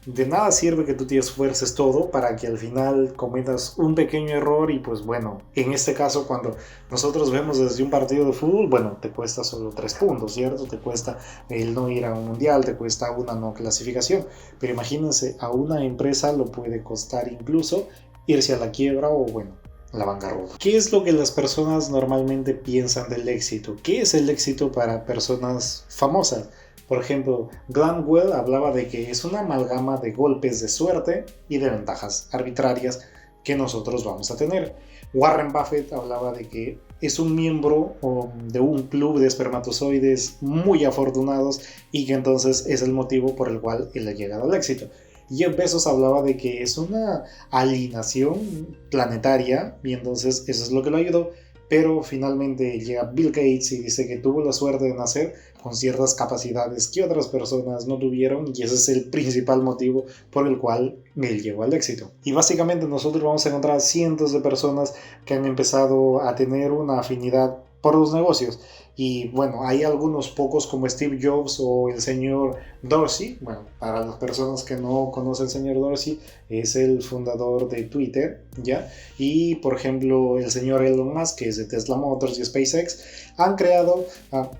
De nada sirve que tú te esfuerces todo para que al final cometas un pequeño error y pues bueno, en este caso cuando nosotros vemos desde un partido de fútbol, bueno, te cuesta solo 3 puntos, ¿cierto? Te cuesta el no ir a un mundial, te cuesta una no clasificación, pero imagínense, a una empresa lo puede costar incluso irse a la quiebra o bueno, la bancarrota. ¿Qué es lo que las personas normalmente piensan del éxito? ¿Qué es el éxito para personas famosas? Por ejemplo, Glanwell hablaba de que es una amalgama de golpes de suerte y de ventajas arbitrarias que nosotros vamos a tener. Warren Buffett hablaba de que es un miembro de un club de espermatozoides muy afortunados y que entonces es el motivo por el cual él ha llegado al éxito. Jeff Bezos hablaba de que es una alineación planetaria y entonces eso es lo que lo ayudó. Pero finalmente llega Bill Gates y dice que tuvo la suerte de nacer con ciertas capacidades que otras personas no tuvieron y ese es el principal motivo por el cual él llegó al éxito. Y básicamente nosotros vamos a encontrar cientos de personas que han empezado a tener una afinidad por los negocios. Y bueno, hay algunos pocos como Steve Jobs o el señor Dorsey. Bueno, para las personas que no conocen al señor Dorsey, es el fundador de Twitter, ¿ya? Y por ejemplo, el señor Elon Musk, que es de Tesla Motors y SpaceX, han creado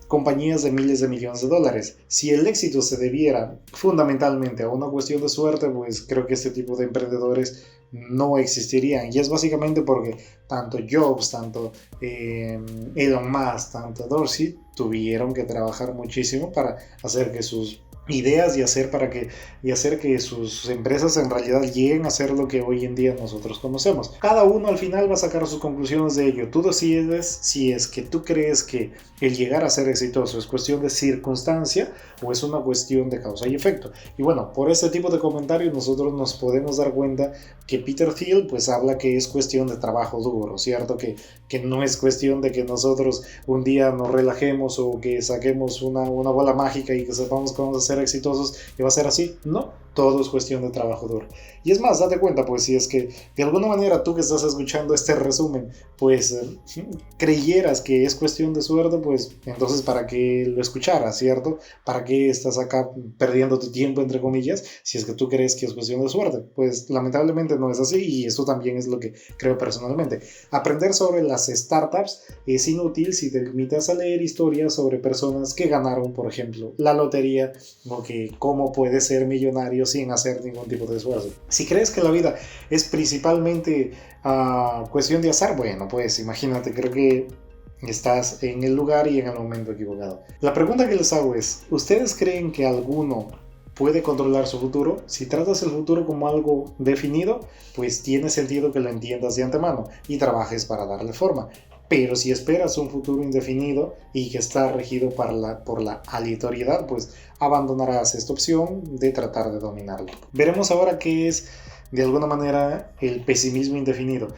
compañías de miles de millones de dólares. Si el éxito se debiera fundamentalmente a una cuestión de suerte, pues creo que este tipo de emprendedores no existirían. Y es básicamente porque tanto Jobs, tanto Elon Musk, tanto Dorsey tuvieron que trabajar muchísimo para hacer que sus ideas y hacer que sus empresas en realidad lleguen a ser lo que hoy en día nosotros conocemos. Cada uno al final va a sacar sus conclusiones de ello. Tú decides si es que tú crees que el llegar a ser exitoso es cuestión de circunstancia o es una cuestión de causa y efecto. Y bueno, por este tipo de comentarios nosotros nos podemos dar cuenta que Peter Thiel pues habla que es cuestión de trabajo duro, ¿cierto? Que no es cuestión de que nosotros un día nos relajemos o que saquemos una bola mágica y que sepamos que vamos a ser exitosos y va a ser así. No, todo es cuestión de trabajo duro. Y es más, date cuenta, pues si es que de alguna manera tú que estás escuchando este resumen, pues creyeras que es cuestión de suerte, pues entonces para qué lo escucharas, ¿cierto? ¿Para qué estás acá perdiendo tu tiempo, entre comillas, si es que tú crees que es cuestión de suerte? Pues lamentablemente no es así y eso también es lo que creo personalmente. Aprender sobre las startups es inútil si te limitas a leer historias sobre personas que ganaron, por ejemplo, la lotería o que cómo puedes ser millonario sin hacer ningún tipo de esfuerzo. Si crees que la vida es principalmente cuestión de azar, bueno, pues imagínate, creo que estás en el lugar y en el momento equivocado. La pregunta que les hago es, ¿ustedes creen que alguno puede controlar su futuro? Si tratas el futuro como algo definido, pues tiene sentido que lo entiendas de antemano y trabajes para darle forma. Pero si esperas un futuro indefinido y que está regido por la aleatoriedad, pues abandonarás esta opción de tratar de dominarlo. Veremos ahora qué es, de alguna manera, el pesimismo indefinido.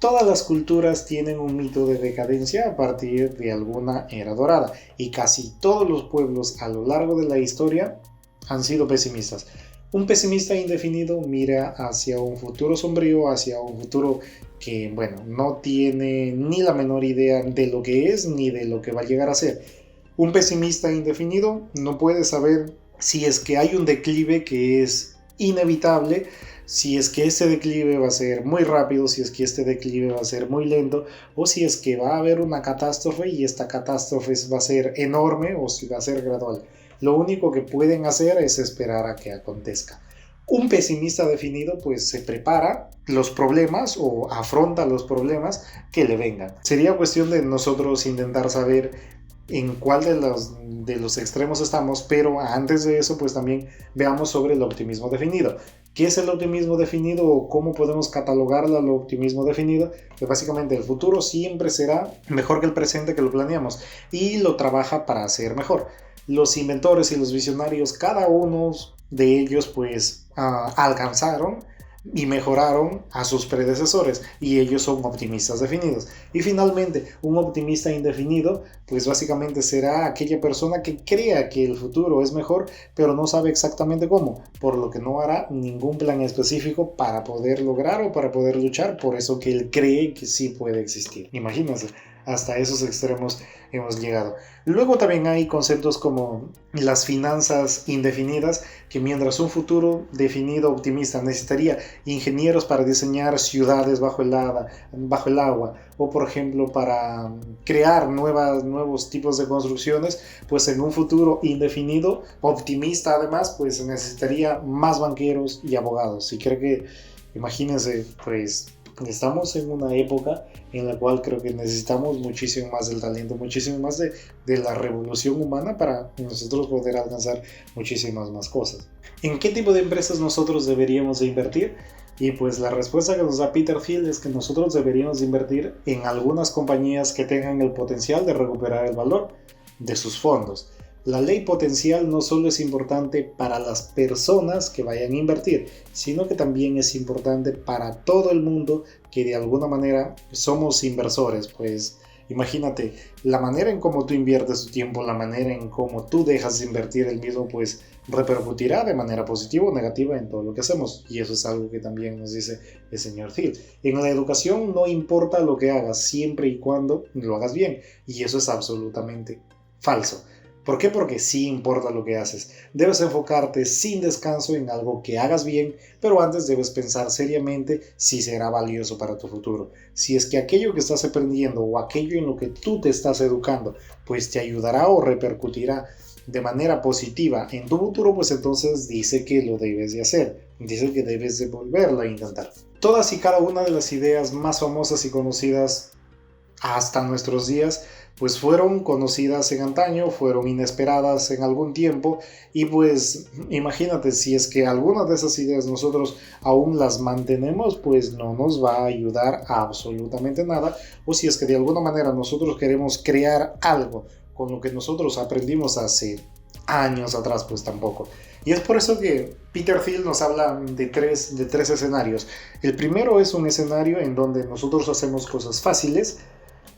Todas las culturas tienen un mito de decadencia a partir de alguna era dorada y casi todos los pueblos a lo largo de la historia han sido pesimistas. Un pesimista indefinido mira hacia un futuro sombrío, hacia un futuro que, bueno, no tiene ni la menor idea de lo que es ni de lo que va a llegar a ser. Un pesimista indefinido no puede saber si es que hay un declive que es inevitable, si es que este declive va a ser muy rápido, si es que este declive va a ser muy lento, o si es que va a haber una catástrofe y esta catástrofe va a ser enorme o si va a ser gradual. Lo único que pueden hacer es esperar a que acontezca. Un pesimista definido pues se prepara los problemas o afronta los problemas que le vengan. Sería cuestión de nosotros intentar saber en cuál de los extremos estamos, pero antes de eso pues también veamos sobre el optimismo definido. ¿Qué es el optimismo definido o cómo podemos catalogarlo al optimismo definido? Que básicamente el futuro siempre será mejor que el presente que lo planeamos y lo trabaja para hacer mejor. Los inventores y los visionarios, cada uno de ellos pues alcanzaron y mejoraron a sus predecesores y ellos son optimistas definidos. Y finalmente, un optimista indefinido pues básicamente será aquella persona que crea que el futuro es mejor pero no sabe exactamente cómo, por lo que no hará ningún plan específico para poder lograr o para poder luchar por eso que él cree que sí puede existir. Imagínense, hasta esos extremos hemos llegado. Luego también hay conceptos como las finanzas indefinidas, que mientras un futuro definido optimista necesitaría ingenieros para diseñar ciudades bajo el agua, o por ejemplo para crear nuevos tipos de construcciones, pues en un futuro indefinido optimista además pues se necesitaría más banqueros y abogados. Y creo que, imagínense, pues estamos en una época en la cual creo que necesitamos muchísimo más del talento, muchísimo más de la revolución humana para nosotros poder alcanzar muchísimas más cosas. ¿En qué tipo de empresas nosotros deberíamos de invertir? Y pues la respuesta que nos da Peter Thiel es que nosotros deberíamos de invertir en algunas compañías que tengan el potencial de recuperar el valor de sus fondos. La ley potencial no solo es importante para las personas que vayan a invertir, sino que también es importante para todo el mundo que de alguna manera somos inversores. Pues imagínate, la manera en cómo tú inviertes tu tiempo, la manera en cómo tú dejas de invertir el mismo, pues repercutirá de manera positiva o negativa en todo lo que hacemos. Y eso es algo que también nos dice el señor Thiel. En la educación no importa lo que hagas, siempre y cuando lo hagas bien. Y eso es absolutamente falso. ¿Por qué? Porque sí importa lo que haces. Debes enfocarte sin descanso en algo que hagas bien, pero antes debes pensar seriamente si será valioso para tu futuro. Si es que aquello que estás aprendiendo o aquello en lo que tú te estás educando, pues te ayudará o repercutirá de manera positiva en tu futuro, pues entonces dice que lo debes de hacer. Dice que debes de volverlo a intentar. Todas y cada una de las ideas más famosas y conocidas hasta nuestros días pues fueron conocidas en antaño, fueron inesperadas en algún tiempo y pues imagínate, si es que algunas de esas ideas nosotros aún las mantenemos, pues no nos va a ayudar a absolutamente nada, o si es que de alguna manera nosotros queremos crear algo con lo que nosotros aprendimos hace años atrás, pues tampoco. Y es por eso que Peter Thiel nos habla de tres escenarios. El primero es un escenario en donde nosotros hacemos cosas fáciles,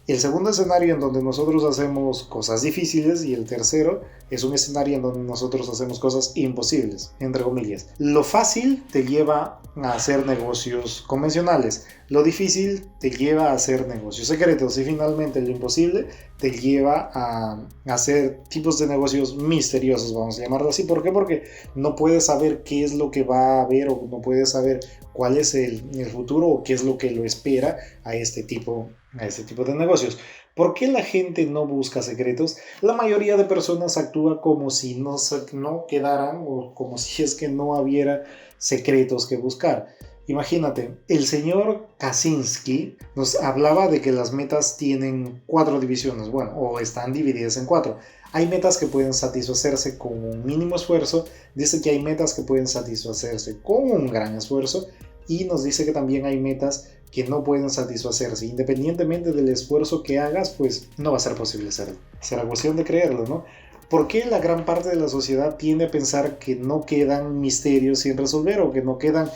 el segundo escenario en donde nosotros hacemos cosas difíciles y el tercero es un escenario en donde nosotros hacemos cosas imposibles, entre comillas. Lo fácil te lleva a hacer negocios convencionales, lo difícil te lleva a hacer negocios secretos y finalmente lo imposible te lleva a hacer tipos de negocios misteriosos, vamos a llamarlo así. ¿Por qué? Porque no puedes saber qué es lo que va a haber o no puedes saber cuál es el futuro o qué es lo que lo espera a este tipo de negocios. ¿Por qué la gente no busca secretos? La mayoría de personas actúa como si no quedaran o como si es que no hubiera secretos que buscar. Imagínate, el señor Kaczynski nos hablaba de que las metas tienen 4 divisiones, bueno, o están divididas en 4. Hay metas que pueden satisfacerse con un mínimo esfuerzo, dice que hay metas que pueden satisfacerse con un gran esfuerzo y nos dice que también hay metas que no pueden satisfacerse. Independientemente del esfuerzo que hagas, pues no va a ser posible hacerlo. Será cuestión de creerlo, ¿no? ¿Por qué la gran parte de la sociedad tiende a pensar que no quedan misterios sin resolver o que no quedan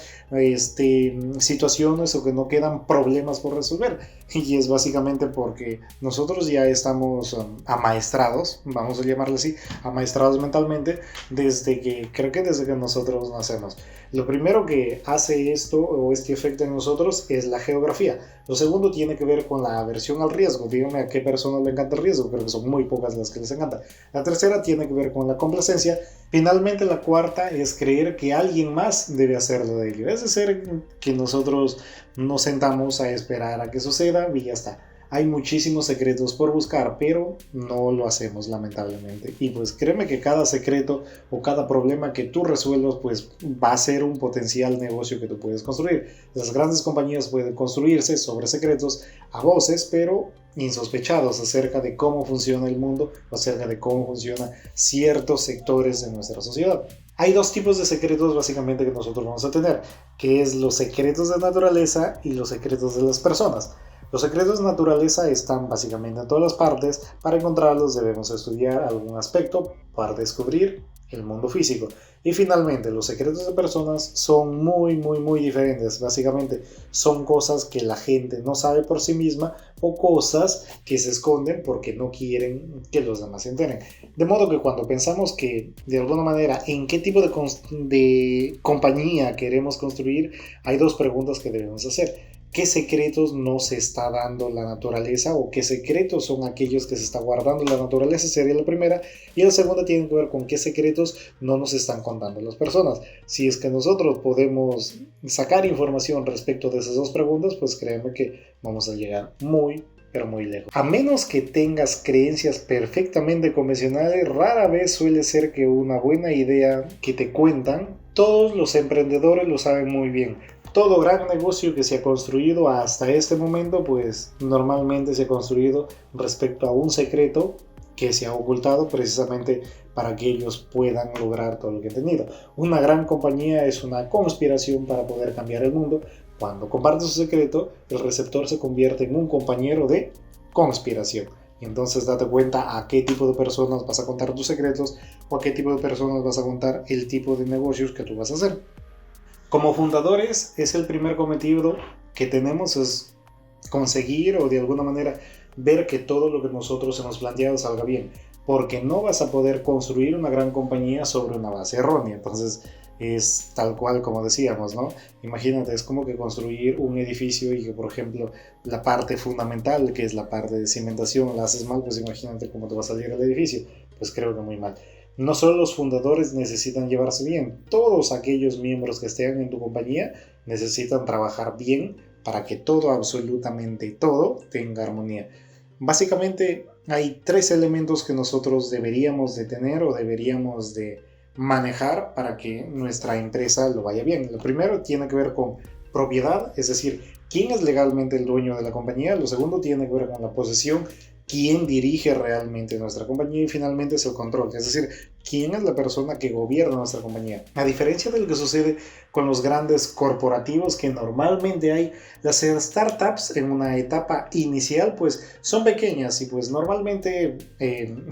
situaciones o que no quedan problemas por resolver? Y es básicamente porque nosotros ya estamos amaestrados, vamos a llamarlo así, amaestrados mentalmente desde que nosotros nacemos. Lo primero que hace esto o este efecto en nosotros es la geografía. Lo segundo tiene que ver con la aversión al riesgo. Dígame a qué persona le encanta el riesgo, creo que son muy pocas las que les encanta. La tercera tiene que ver con la complacencia. Finalmente la cuarta es creer que alguien más debe hacerlo de ello. Es decir, que nosotros nos sentamos a esperar a que suceda y ya está. hay muchísimos secretos por buscar, pero no lo hacemos lamentablemente. Y pues créeme que cada secreto o cada problema que tú resuelvas pues va a ser un potencial negocio que tú puedes construir. Las grandes compañías pueden construirse sobre secretos a voces, pero insospechados acerca de cómo funciona el mundo, o acerca de cómo funcionan ciertos sectores de nuestra sociedad. Hay dos tipos de secretos básicamente que nosotros vamos a tener, que es los secretos de naturaleza y los secretos de las personas. Los secretos de naturaleza están básicamente en todas las partes. Para encontrarlos debemos estudiar algún aspecto para descubrir el mundo físico. Y finalmente, los secretos de personas son muy diferentes. Básicamente son cosas que la gente no sabe por sí misma o cosas que se esconden porque no quieren que los demás se enteren. De modo que cuando pensamos que de alguna manera en qué tipo de compañía queremos construir, hay dos preguntas que debemos hacer. ¿Qué secretos nos está dando la naturaleza o qué secretos son aquellos que se está guardando la naturaleza? Sería la primera. Y la segunda tiene que ver con qué secretos no nos están contando las personas. Si es que nosotros podemos sacar información respecto de esas dos preguntas, pues créeme que vamos a llegar pero muy lejos. A menos que tengas creencias perfectamente convencionales, rara vez suele ser que una buena idea que te cuentan, todos los emprendedores lo saben muy bien. Todo gran negocio que se ha construido hasta este momento, pues normalmente se ha construido respecto a un secreto que se ha ocultado precisamente para que ellos puedan lograr todo lo que han tenido. Una gran compañía es una conspiración para poder cambiar el mundo. Cuando comparte su secreto, el receptor se convierte en un compañero de conspiración. Y entonces date cuenta a qué tipo de personas vas a contar tus secretos o a qué tipo de personas vas a contar el tipo de negocios que tú vas a hacer. Como fundadores, es el primer cometido que tenemos es conseguir o de alguna manera ver que todo lo que nosotros hemos planteado salga bien, porque no vas a poder construir una gran compañía sobre una base errónea. Entonces es tal cual como decíamos, ¿no? Imagínate, es como que construir un edificio y que, por ejemplo, la parte fundamental, que es la parte de cimentación, la haces mal, pues imagínate cómo te va a salir el edificio. Pues creo que muy mal. No solo los fundadores necesitan llevarse bien, todos aquellos miembros que estén en tu compañía necesitan trabajar bien para que todo, absolutamente todo, tenga armonía. Básicamente hay tres elementos que nosotros deberíamos de tener o deberíamos de manejar para que nuestra empresa lo vaya bien. Lo primero tiene que ver con propiedad, es decir, quién es legalmente el dueño de la compañía. Lo segundo tiene que ver con la posesión, quién dirige realmente nuestra compañía, y finalmente es el control, es decir, quién es la persona que gobierna nuestra compañía. A diferencia de lo que sucede con los grandes corporativos, que normalmente hay, las startups en una etapa inicial pues son pequeñas y pues normalmente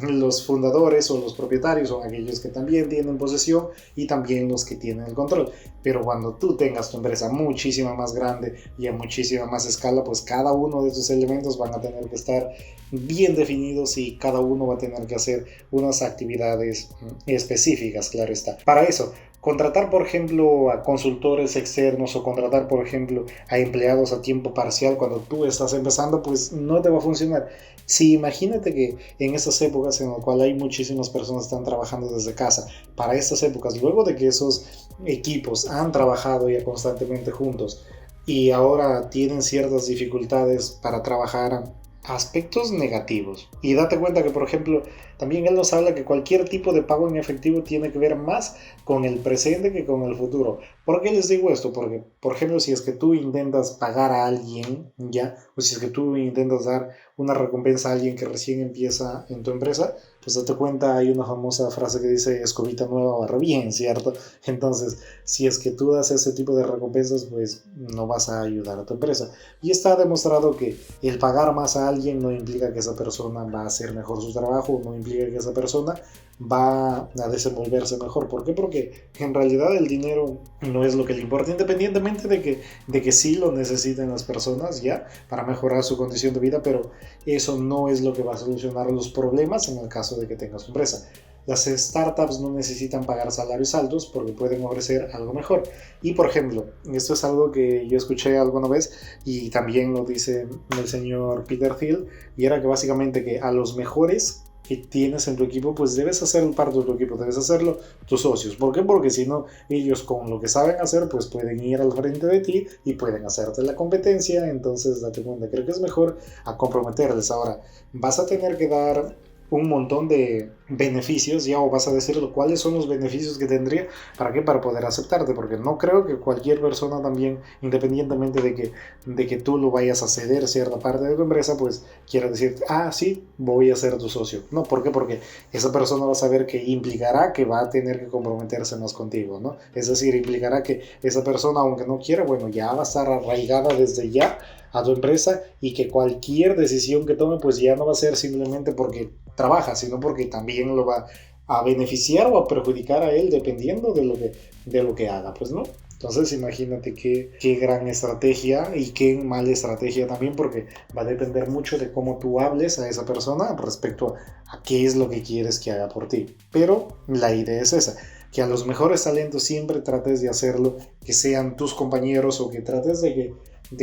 los fundadores o los propietarios son aquellos que también tienen posesión y también los que tienen el control. Pero cuando tú tengas tu empresa muchísima más grande y a muchísima más escala, pues cada uno de esos elementos van a tener que estar bien definidos y cada uno va a tener que hacer unas actividades específicas, claro está. Para eso, contratar, por ejemplo, a consultores externos o contratar, por ejemplo, a empleados a tiempo parcial cuando tú estás empezando, pues no te va a funcionar. Sí, imagínate que en esas épocas en las cuales hay muchísimas personas que están trabajando desde casa, para estas épocas, luego de que esos equipos han trabajado ya constantemente juntos y ahora tienen ciertas dificultades para trabajar aspectos negativos. Y date cuenta que, por ejemplo, también él nos habla que cualquier tipo de pago en efectivo tiene que ver más con el presente que con el futuro. ¿Por qué les digo esto? Porque, por ejemplo, si es que tú intentas pagar a alguien, ya, o si es que tú intentas dar una recompensa a alguien que recién empieza en tu empresa, pues date cuenta, hay una famosa frase que dice escobita nueva barre bien, ¿cierto? Entonces, si es que tú das ese tipo de recompensas, pues no vas a ayudar a tu empresa. Y está demostrado que el pagar más a alguien no implica que esa persona va a hacer mejor su trabajo, no implica que esa persona va a desenvolverse mejor. ¿Por qué? Porque en realidad el dinero no es lo que le importa, independientemente de que sí lo necesiten las personas ya para mejorar su condición de vida, pero eso no es lo que va a solucionar los problemas en el caso de que tengas tu empresa. Las startups no necesitan pagar salarios altos porque pueden ofrecer algo mejor. Y por ejemplo, esto es algo que yo escuché alguna vez y también lo dice el señor Peter Thiel, y era que básicamente que a los mejores que tienes en tu equipo, pues debes hacerlo parte de tu equipo, debes hacerlo tus socios. ¿Por qué? Porque si no, ellos con lo que saben hacer, pues pueden ir al frente de ti y pueden hacerte la competencia. Entonces, date cuenta, creo que es mejor a comprometerles. Ahora, vas a tener que dar un montón de beneficios, ya, o vas a decirlo, cuáles son los beneficios que tendría, ¿para qué? Para poder aceptarte, porque no creo que cualquier persona también, independientemente de que tú lo vayas a ceder cierta parte de tu empresa, pues quiera decir, ah, sí, voy a ser tu socio. No, ¿por qué? Porque esa persona va a saber que implicará que va a tener que comprometerse más contigo, ¿no? Es decir, implicará que esa persona, aunque no quiera, bueno, ya va a estar arraigada desde ya a tu empresa, y que cualquier decisión que tome pues ya no va a ser simplemente porque trabaja, sino porque también lo va a beneficiar o a perjudicar a él dependiendo de lo que haga, pues, ¿no? Entonces imagínate qué gran estrategia y qué mala estrategia también, porque va a depender mucho de cómo tú hables a esa persona respecto a qué es lo que quieres que haga por ti. Pero la idea es esa, que a los mejores talentos siempre trates de hacerlo, que sean tus compañeros, o que trates de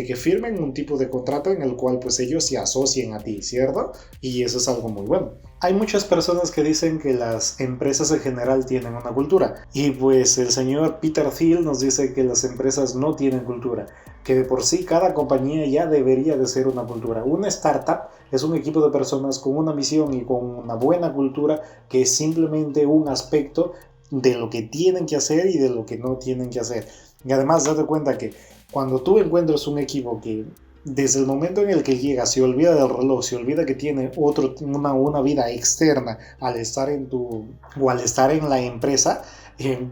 que firmen un tipo de contrato en el cual pues ellos se asocien a ti, ¿cierto? Y eso es algo muy bueno. Hay muchas personas que dicen que las empresas en general tienen una cultura, y pues el señor Peter Thiel nos dice que las empresas no tienen cultura, que de por sí cada compañía ya debería de ser una cultura. Una startup es un equipo de personas con una misión y con una buena cultura, que es simplemente un aspecto de lo que tienen que hacer y de lo que no tienen que hacer. Y además date cuenta que cuando tú encuentras un equipo que desde el momento en el que llega se olvida del reloj, se olvida que tiene una vida externa al estar al estar en la empresa,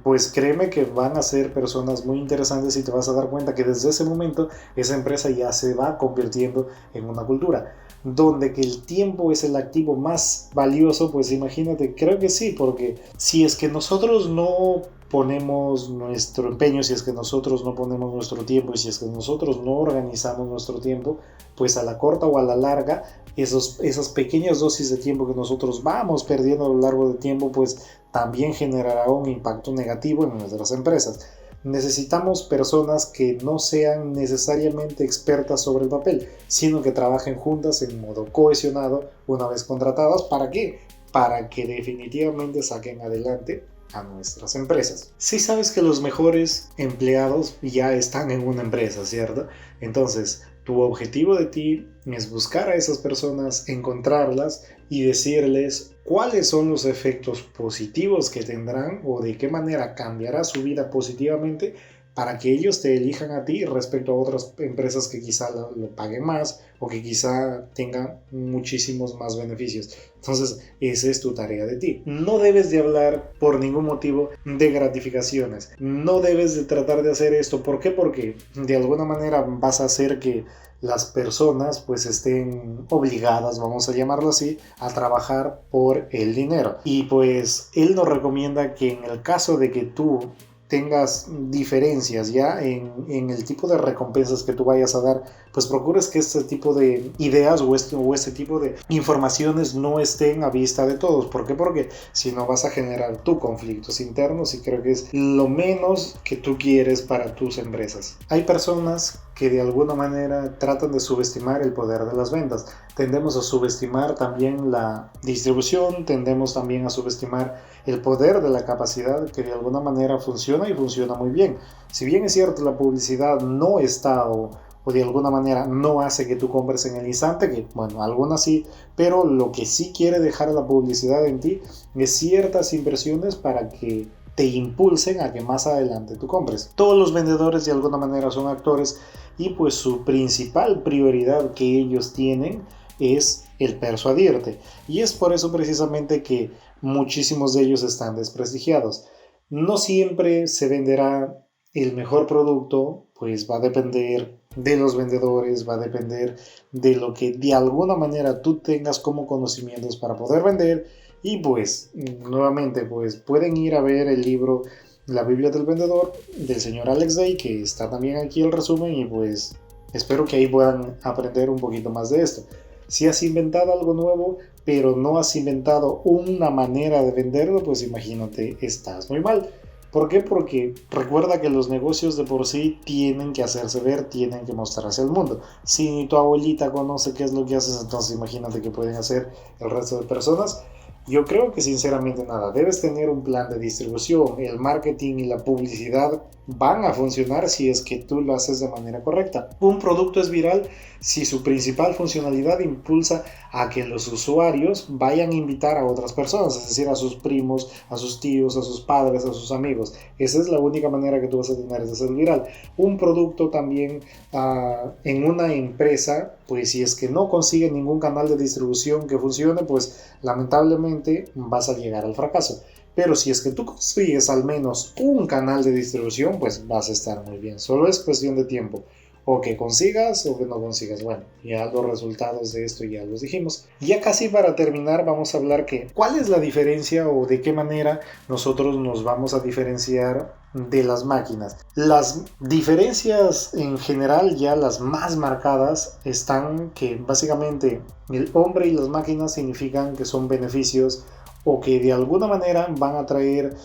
pues créeme que van a ser personas muy interesantes, y te vas a dar cuenta que desde ese momento esa empresa ya se va convirtiendo en una cultura. Donde que el tiempo es el activo más valioso, pues imagínate, creo que sí, porque si es que nosotros no ponemos nuestro empeño, si es que nosotros no ponemos nuestro tiempo, y si es que nosotros no organizamos nuestro tiempo, pues a la corta o a la larga, esas pequeñas dosis de tiempo que nosotros vamos perdiendo a lo largo del tiempo, pues también generará un impacto negativo en nuestras empresas. Necesitamos personas que no sean necesariamente expertas sobre el papel, sino que trabajen juntas en modo cohesionado una vez contratadas. ¿Para qué? Para que definitivamente saquen adelante a nuestras empresas. Si sabes que los mejores empleados ya están en una empresa, ¿cierto? Entonces, tu objetivo de ti es buscar a esas personas, encontrarlas y decirles cuáles son los efectos positivos que tendrán, o de qué manera cambiará su vida positivamente, para que ellos te elijan a ti respecto a otras empresas que quizá lo paguen más, o que quizá tengan muchísimos más beneficios. Entonces, esa es tu tarea de ti. No debes de hablar por ningún motivo de gratificaciones. No debes de tratar de hacer esto. ¿Por qué? Porque de alguna manera vas a hacer que las personas pues estén obligadas, vamos a llamarlo así, a trabajar por el dinero. Y pues él nos recomienda que en el caso de que tú tengas diferencias ya en el tipo de recompensas que tú vayas a dar, pues procures que este tipo de ideas o este tipo de informaciones no estén a vista de todos. ¿Por qué? Porque si no vas a generar tú conflictos internos, y creo que es lo menos que tú quieres para tus empresas. Hay personas que de alguna manera tratan de subestimar el poder de las ventas. Tendemos a subestimar también la distribución, tendemos también a subestimar el poder de la capacidad, que de alguna manera funciona, y funciona muy bien. Si bien es cierto, la publicidad no está o de alguna manera no hace que tú compres en el instante, que bueno, algunas sí, pero lo que sí quiere dejar la publicidad en ti es ciertas impresiones para que te impulsen a que más adelante tú compres. Todos los vendedores de alguna manera son actores, y pues su principal prioridad que ellos tienen es el persuadirte, y es por eso precisamente que muchísimos de ellos están desprestigiados. No siempre se venderá el mejor producto, pues va a depender de los vendedores, va a depender de lo que de alguna manera tú tengas como conocimientos para poder vender. Y pues nuevamente pues pueden ir a ver el libro La Biblia del Vendedor del señor Alex Day, que está también aquí el resumen, y pues espero que ahí puedan aprender un poquito más de esto. Si has inventado algo nuevo, pero no has inventado una manera de venderlo, pues imagínate, estás muy mal. ¿Por qué? Porque recuerda que los negocios de por sí tienen que hacerse ver, tienen que mostrarse al mundo. Si ni tu abuelita conoce qué es lo que haces, entonces imagínate que pueden hacer el resto de personas. Yo creo que sinceramente nada, debes tener un plan de distribución, el marketing y la publicidad van a funcionar si es que tú lo haces de manera correcta. Un producto es viral si su principal funcionalidad impulsa a que los usuarios vayan a invitar a otras personas, es decir, a sus primos, a sus tíos, a sus padres, a sus amigos. Esa es la única manera que tú vas a tener de ser viral. Un producto también en una empresa, pues si es que no consigue ningún canal de distribución que funcione, pues lamentablemente vas a llegar al fracaso. Pero si es que tú consigues al menos un canal de distribución, pues vas a estar muy bien. Solo es cuestión de tiempo. O que consigas o que no consigas. Bueno, ya los resultados de esto ya los dijimos. Ya casi para terminar vamos a hablar que cuál es la diferencia o de qué manera nosotros nos vamos a diferenciar de las máquinas. Las diferencias en general, ya las más marcadas, están que básicamente el hombre y las máquinas significan que son beneficios o que de alguna manera van a traer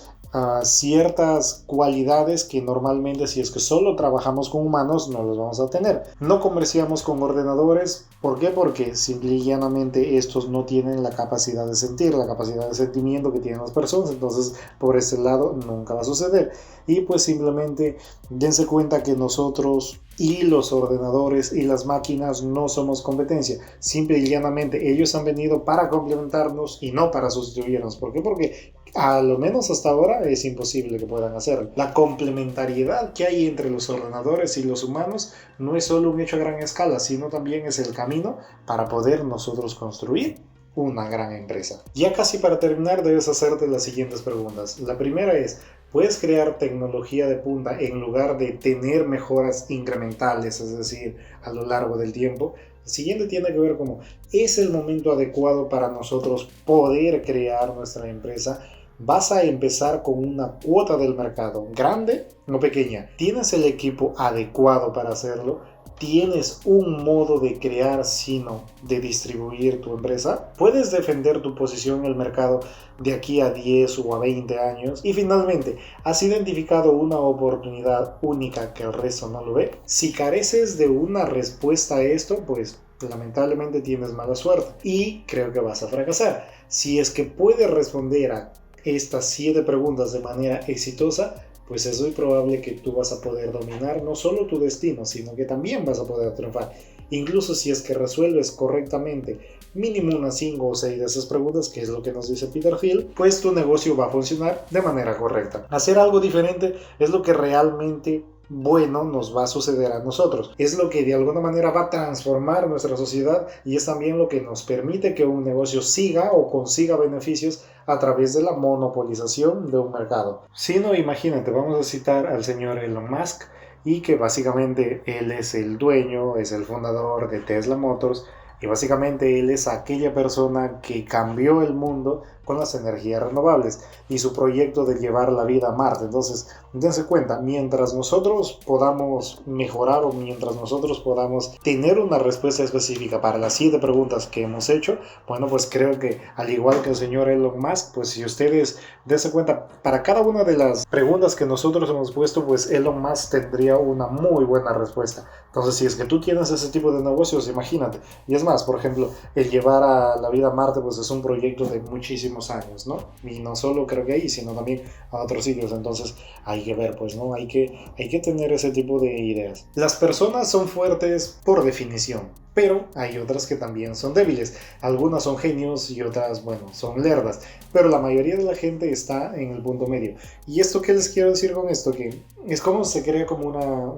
ciertas cualidades que normalmente si es que solo trabajamos con humanos no los vamos a tener. No comerciamos con ordenadores. ¿Por qué? Porque simple y llanamente estos no tienen la capacidad de sentir, la capacidad de sentimiento que tienen las personas. Entonces por ese lado nunca va a suceder. Y pues simplemente dense cuenta que nosotros y los ordenadores y las máquinas no somos competencia. Simple y llanamente ellos han venido para complementarnos y no para sustituirnos. ¿Por qué? Porque a lo menos hasta ahora es imposible que puedan hacerlo. La complementariedad que hay entre los ordenadores y los humanos no es solo un hecho a gran escala, sino también es el camino para poder nosotros construir una gran empresa. Ya casi para terminar debes hacerte las siguientes preguntas. La primera es: ¿puedes crear tecnología de punta en lugar de tener mejoras incrementales, es decir, a lo largo del tiempo? El siguiente tiene que ver con: ¿es el momento adecuado para nosotros poder crear nuestra empresa? Vas a empezar con una cuota del mercado, grande o pequeña. ¿Tienes el equipo adecuado para hacerlo? ¿Tienes un modo de crear, sino de distribuir tu empresa? ¿Puedes defender tu posición en el mercado de aquí a 10 o a 20 años? Y finalmente, ¿has identificado una oportunidad única que el resto no lo ve? Si careces de una respuesta a esto, pues lamentablemente tienes mala suerte y creo que vas a fracasar. Si es que puedes responder a estas 7 preguntas de manera exitosa, pues es muy probable que tú vas a poder dominar no solo tu destino, sino que también vas a poder triunfar. Incluso si es que resuelves correctamente mínimo unas 5 o 6 de esas preguntas, que es lo que nos dice Peter Thiel, pues tu negocio va a funcionar de manera correcta. Hacer algo diferente es lo que realmente bueno nos va a suceder a nosotros. Es lo que de alguna manera va a transformar nuestra sociedad y es también lo que nos permite que un negocio siga o consiga beneficios a través de la monopolización de un mercado. Si no, imagínate, vamos a citar al señor Elon Musk, y que básicamente él es el dueño, es el fundador de Tesla Motors, y básicamente él es aquella persona que cambió el mundo con las energías renovables y su proyecto de llevar la vida a Marte. Entonces, dense cuenta, mientras nosotros podamos mejorar o mientras nosotros podamos tener una respuesta específica para las 7 preguntas que hemos hecho, bueno, pues creo que al igual que el señor Elon Musk, pues si ustedes dense cuenta, para cada una de las preguntas que nosotros hemos puesto, pues Elon Musk tendría una muy buena respuesta. Entonces, si es que tú tienes ese tipo de negocios, imagínate. Y es más, por ejemplo, el llevar a la vida a Marte, pues es un proyecto de muchísimos años, ¿no? Y no solo creo que ahí, sino también a otros sitios. Entonces hay que ver, pues, ¿no? Hay que tener ese tipo de ideas. Las personas son fuertes por definición, pero hay otras que también son débiles. Algunas son genios y otras, bueno, son lerdas. Pero la mayoría de la gente está en el punto medio. ¿Y esto qué les quiero decir con esto? Que es como se crea como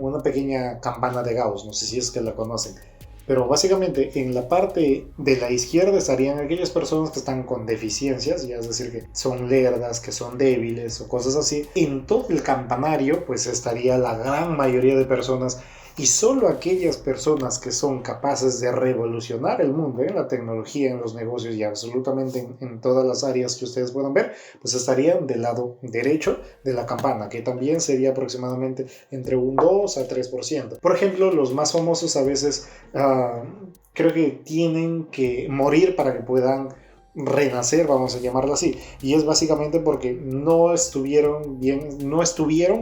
una pequeña campana de Gauss, no sé si es que la conocen. Pero básicamente en la parte de la izquierda estarían aquellas personas que están con deficiencias, ya es decir, que son lerdas, que son débiles o cosas así. En todo el campanario pues estaría la gran mayoría de personas, y solo aquellas personas que son capaces de revolucionar el mundo en la tecnología, en los negocios y absolutamente en todas las áreas que ustedes puedan ver, pues estarían del lado derecho de la campana, que también sería aproximadamente entre un 2 a 3%. Por ejemplo, los más famosos a veces creo que tienen que morir para que puedan renacer, vamos a llamarlo así, y es básicamente porque no estuvieron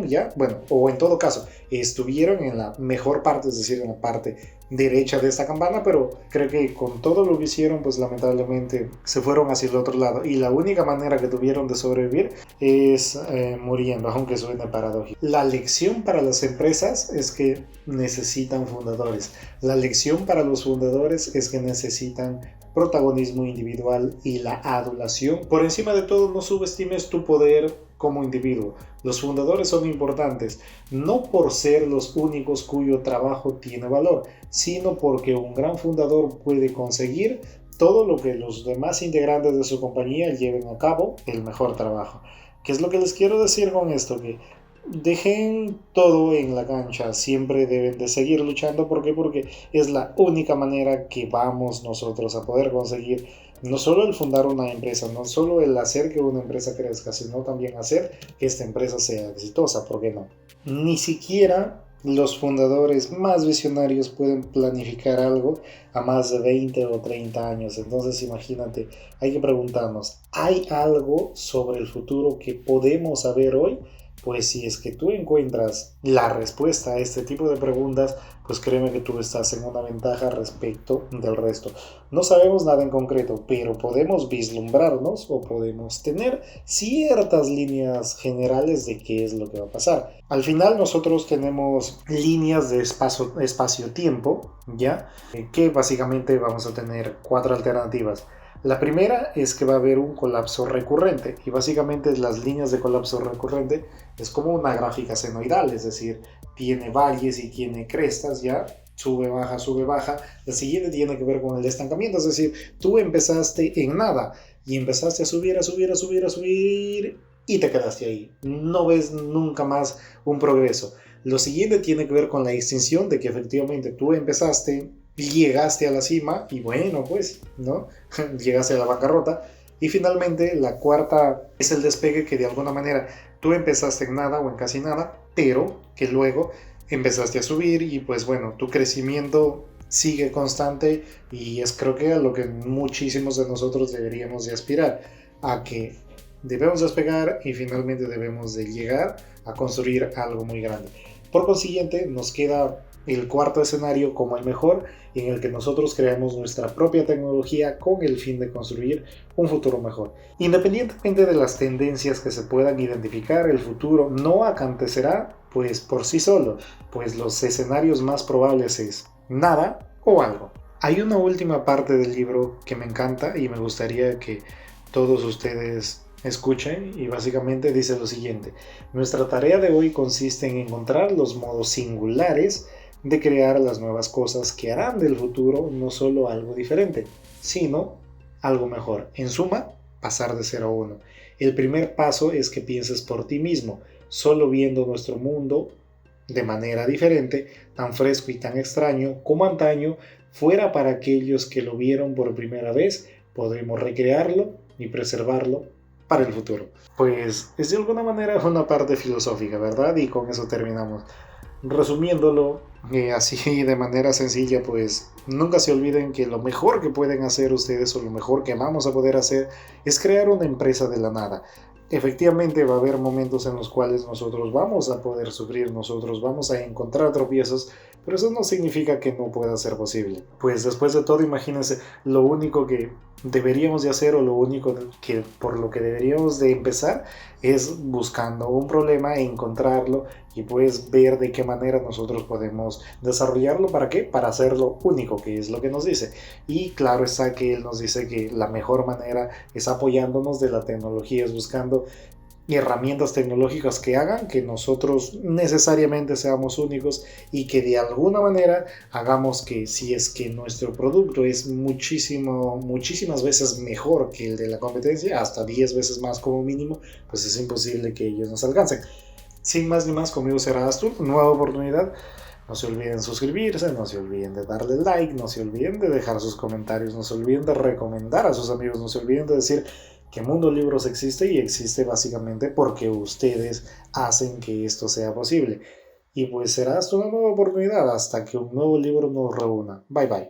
ya, bueno, o en todo caso, estuvieron en la mejor parte, es decir, en la parte derecha de esta campana, pero creo que con todo lo que hicieron, pues lamentablemente se fueron hacia el otro lado. Y la única manera que tuvieron de sobrevivir es muriendo, aunque suene paradójico. La lección para las empresas es que necesitan fundadores. La lección para los fundadores es que necesitan protagonismo individual y la adulación. Por encima de todo, no subestimes tu poder como individuo. Los fundadores son importantes, no por ser los únicos cuyo trabajo tiene valor, sino porque un gran fundador puede conseguir todo lo que los demás integrantes de su compañía lleven a cabo el mejor trabajo. ¿Qué es lo que les quiero decir con esto? Que dejen todo en la cancha, siempre deben de seguir luchando. ¿Por qué? Porque es la única manera que vamos nosotros a poder conseguir no solo el fundar una empresa, no solo el hacer que una empresa crezca, sino también hacer que esta empresa sea exitosa. ¿Por qué no? Ni siquiera los fundadores más visionarios pueden planificar algo a más de 20 o 30 años. Entonces imagínate, hay que preguntarnos, ¿hay algo sobre el futuro que podemos saber hoy? Pues si es que tú encuentras la respuesta a este tipo de preguntas, pues créeme que tú estás en una ventaja respecto del resto. No sabemos nada en concreto, pero podemos vislumbrarnos o podemos tener ciertas líneas generales de qué es lo que va a pasar. Al final nosotros tenemos líneas de espacio-tiempo, ¿ya? Que básicamente vamos a tener 4 alternativas. La primera es que va a haber un colapso recurrente y básicamente las líneas de colapso recurrente es como una gráfica senoidal, es decir, tiene valles y tiene crestas, ya sube, baja, sube, baja. La siguiente tiene que ver con el estancamiento, es decir, tú empezaste en nada y empezaste a subir, a subir, a subir, a subir y te quedaste ahí. No ves nunca más un progreso. Lo siguiente tiene que ver con la extinción de que efectivamente tú empezaste, llegaste a la cima y bueno, pues, ¿no? Llegaste a la bancarrota. Y finalmente la cuarta es el despegue, que de alguna manera tú empezaste en nada o en casi nada, pero que luego empezaste a subir y pues bueno, tu crecimiento sigue constante y es creo que a lo que muchísimos de nosotros deberíamos de aspirar, a que debemos despegar y finalmente debemos de llegar a construir algo muy grande. Por consiguiente, nos queda el cuarto escenario como el mejor, en el que nosotros creamos nuestra propia tecnología con el fin de construir un futuro mejor. Independientemente de las tendencias que se puedan identificar, el futuro no acontecerá pues por sí solo, pues los escenarios más probables es nada o algo. Hay una última parte del libro que me encanta y me gustaría que todos ustedes escuchen, y básicamente dice lo siguiente: nuestra tarea de hoy consiste en encontrar los modos singulares de crear las nuevas cosas que harán del futuro no solo algo diferente, sino algo mejor. En suma, pasar de 0 a 1. El primer paso es que pienses por ti mismo, solo viendo nuestro mundo de manera diferente, tan fresco y tan extraño como antaño fuera para aquellos que lo vieron por primera vez, podremos recrearlo y preservarlo para el futuro. Pues es de alguna manera una parte filosófica, ¿verdad? Y con eso terminamos. Resumiéndolo así de manera sencilla, pues nunca se olviden que lo mejor que pueden hacer ustedes o lo mejor que vamos a poder hacer es crear una empresa de la nada. Efectivamente va a haber momentos en los cuales nosotros vamos a poder sufrir, nosotros vamos a encontrar tropiezos, pero eso no significa que no pueda ser posible. Pues después de todo, imagínense, lo único que deberíamos de hacer o lo único que por lo que deberíamos de empezar es buscando un problema, encontrarlo y pues ver de qué manera nosotros podemos desarrollarlo. ¿Para qué? Para hacerlo único, que es lo que nos dice. Y claro está que él nos dice que la mejor manera es apoyándonos de la tecnología, es buscando herramientas tecnológicas que hagan que nosotros necesariamente seamos únicos y que de alguna manera hagamos que, si es que nuestro producto es muchísimas veces mejor que el de la competencia, hasta 10 veces más como mínimo, pues es imposible que ellos nos alcancen. Sin más ni más, conmigo será Astur, nueva oportunidad. No se olviden suscribirse, no se olviden de darle like, no se olviden de dejar sus comentarios, no se olviden de recomendar a sus amigos, no se olviden de decir que Mundo Libros existe, y existe básicamente porque ustedes hacen que esto sea posible. Y pues será hasta una nueva oportunidad, hasta que un nuevo libro nos reúna. Bye bye.